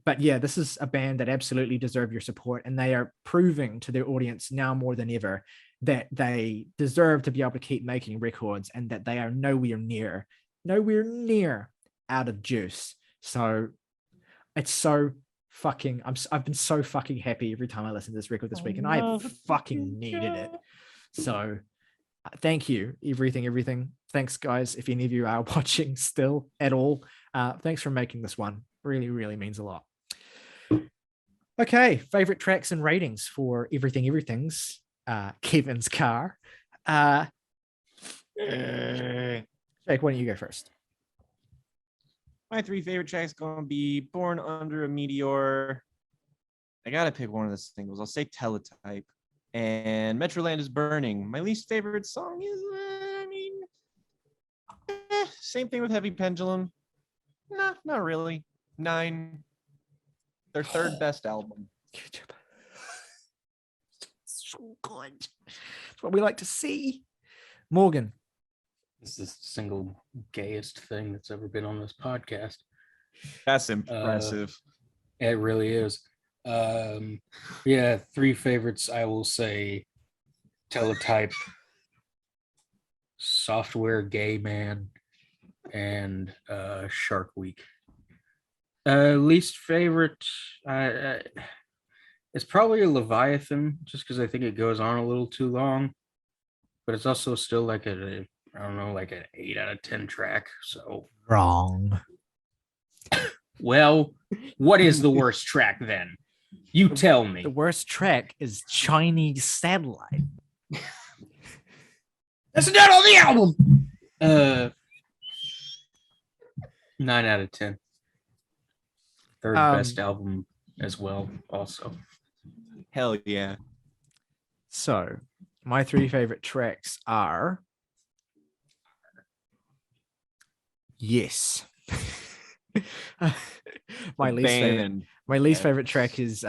But yeah, this is a band that absolutely deserve your support, and they are proving to their audience now more than ever that they deserve to be able to keep making records, and that they are nowhere near out of juice. So it's so fucking, I've been so fucking happy every time I listen to this record this week, and I fucking needed it. So thank you, everything. Thanks, guys. If any of you are watching still at all, thanks for making this one. Really, really means a lot. Okay, favorite tracks and ratings for everything's Kevin's car. Jake, why don't you go first? My 3 favorite tracks gonna be Born Under a Meteor. I gotta pick one of the singles. I'll say Teletype. And Metroland is Burning. My least favorite song is, same thing with Heavy Pendulum. Nah, not really. 9. Their third best album. So good. That's what we like to see. Morgan. This is the single gayest thing that's ever been on this podcast. That's impressive. It really is. Yeah, 3 favorites. I will say Teletype, Software Gay Man, and Shark Week. Least favorite, it's probably a Leviathan, just because I think it goes on a little too long, but it's also still like I don't know, like an 8 out of 10 track. So wrong. Well, what is the worst track then? You tell me. The worst track is Chinese Satellite. That's not on the album. 9 out of 10. Third best album as well, also. Hell yeah. So, my 3 favorite tracks are my least favorite track is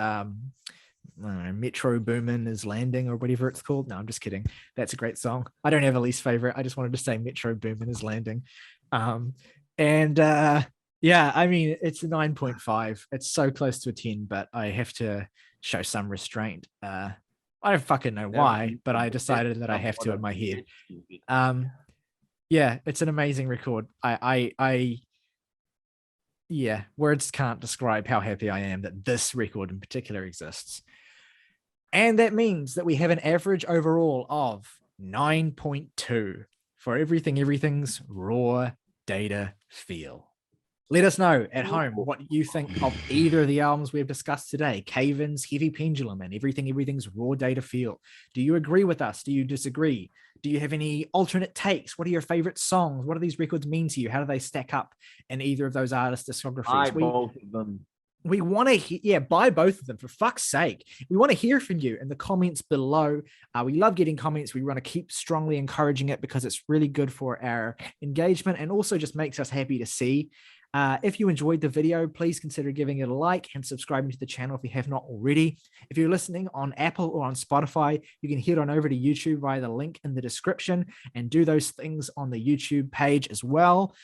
Metro Boomin is Landing, or whatever it's called. No, I'm just kidding. That's a great song. I don't have a least favorite. I just wanted to say Metro Boomin is Landing. Yeah, I mean, it's a 9.5. It's so close to a 10, but I have to show some restraint. I don't fucking know why, but I decided that I have to in my head. Yeah, it's an amazing record. Yeah, words can't describe how happy I am that this record in particular exists. And that means that we have an average overall of 9.2 for everything's raw data feel. Let us know at home what you think of either of the albums we have discussed today, Caven's Heavy Pendulum and everything's raw data feel. Do you agree with us? Do you disagree? Do you have any alternate takes? What are your favorite songs? What do these records mean to you? How do they stack up in either of those artists' discographies? Both of them. We want to buy both of them, for fuck's sake. We want to hear from you in the comments below. We love getting comments. We want to keep strongly encouraging it because it's really good for our engagement and also just makes us happy to see. If you enjoyed the video, please consider giving it a like and subscribing to the channel if you have not already. If you're listening on Apple or on Spotify, you can head on over to YouTube via the link in the description and do those things on the YouTube page as well.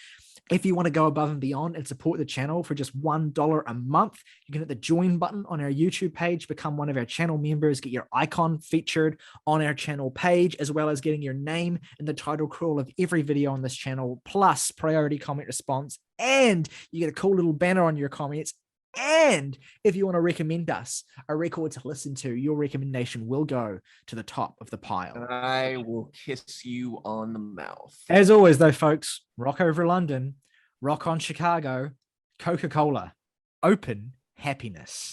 If you want to go above and beyond and support the channel for just $1 a month, you can hit the join button on our YouTube page, become one of our channel members, get your icon featured on our channel page, as well as getting your name in the title crawl of every video on this channel, plus priority comment response. And you get a cool little banner on your comments. And if you want to recommend us a record to listen to, your recommendation will go to the top of the pile. I will kiss you on the mouth. As always, though, folks, rock over London, rock on Chicago, Coca-Cola, open happiness.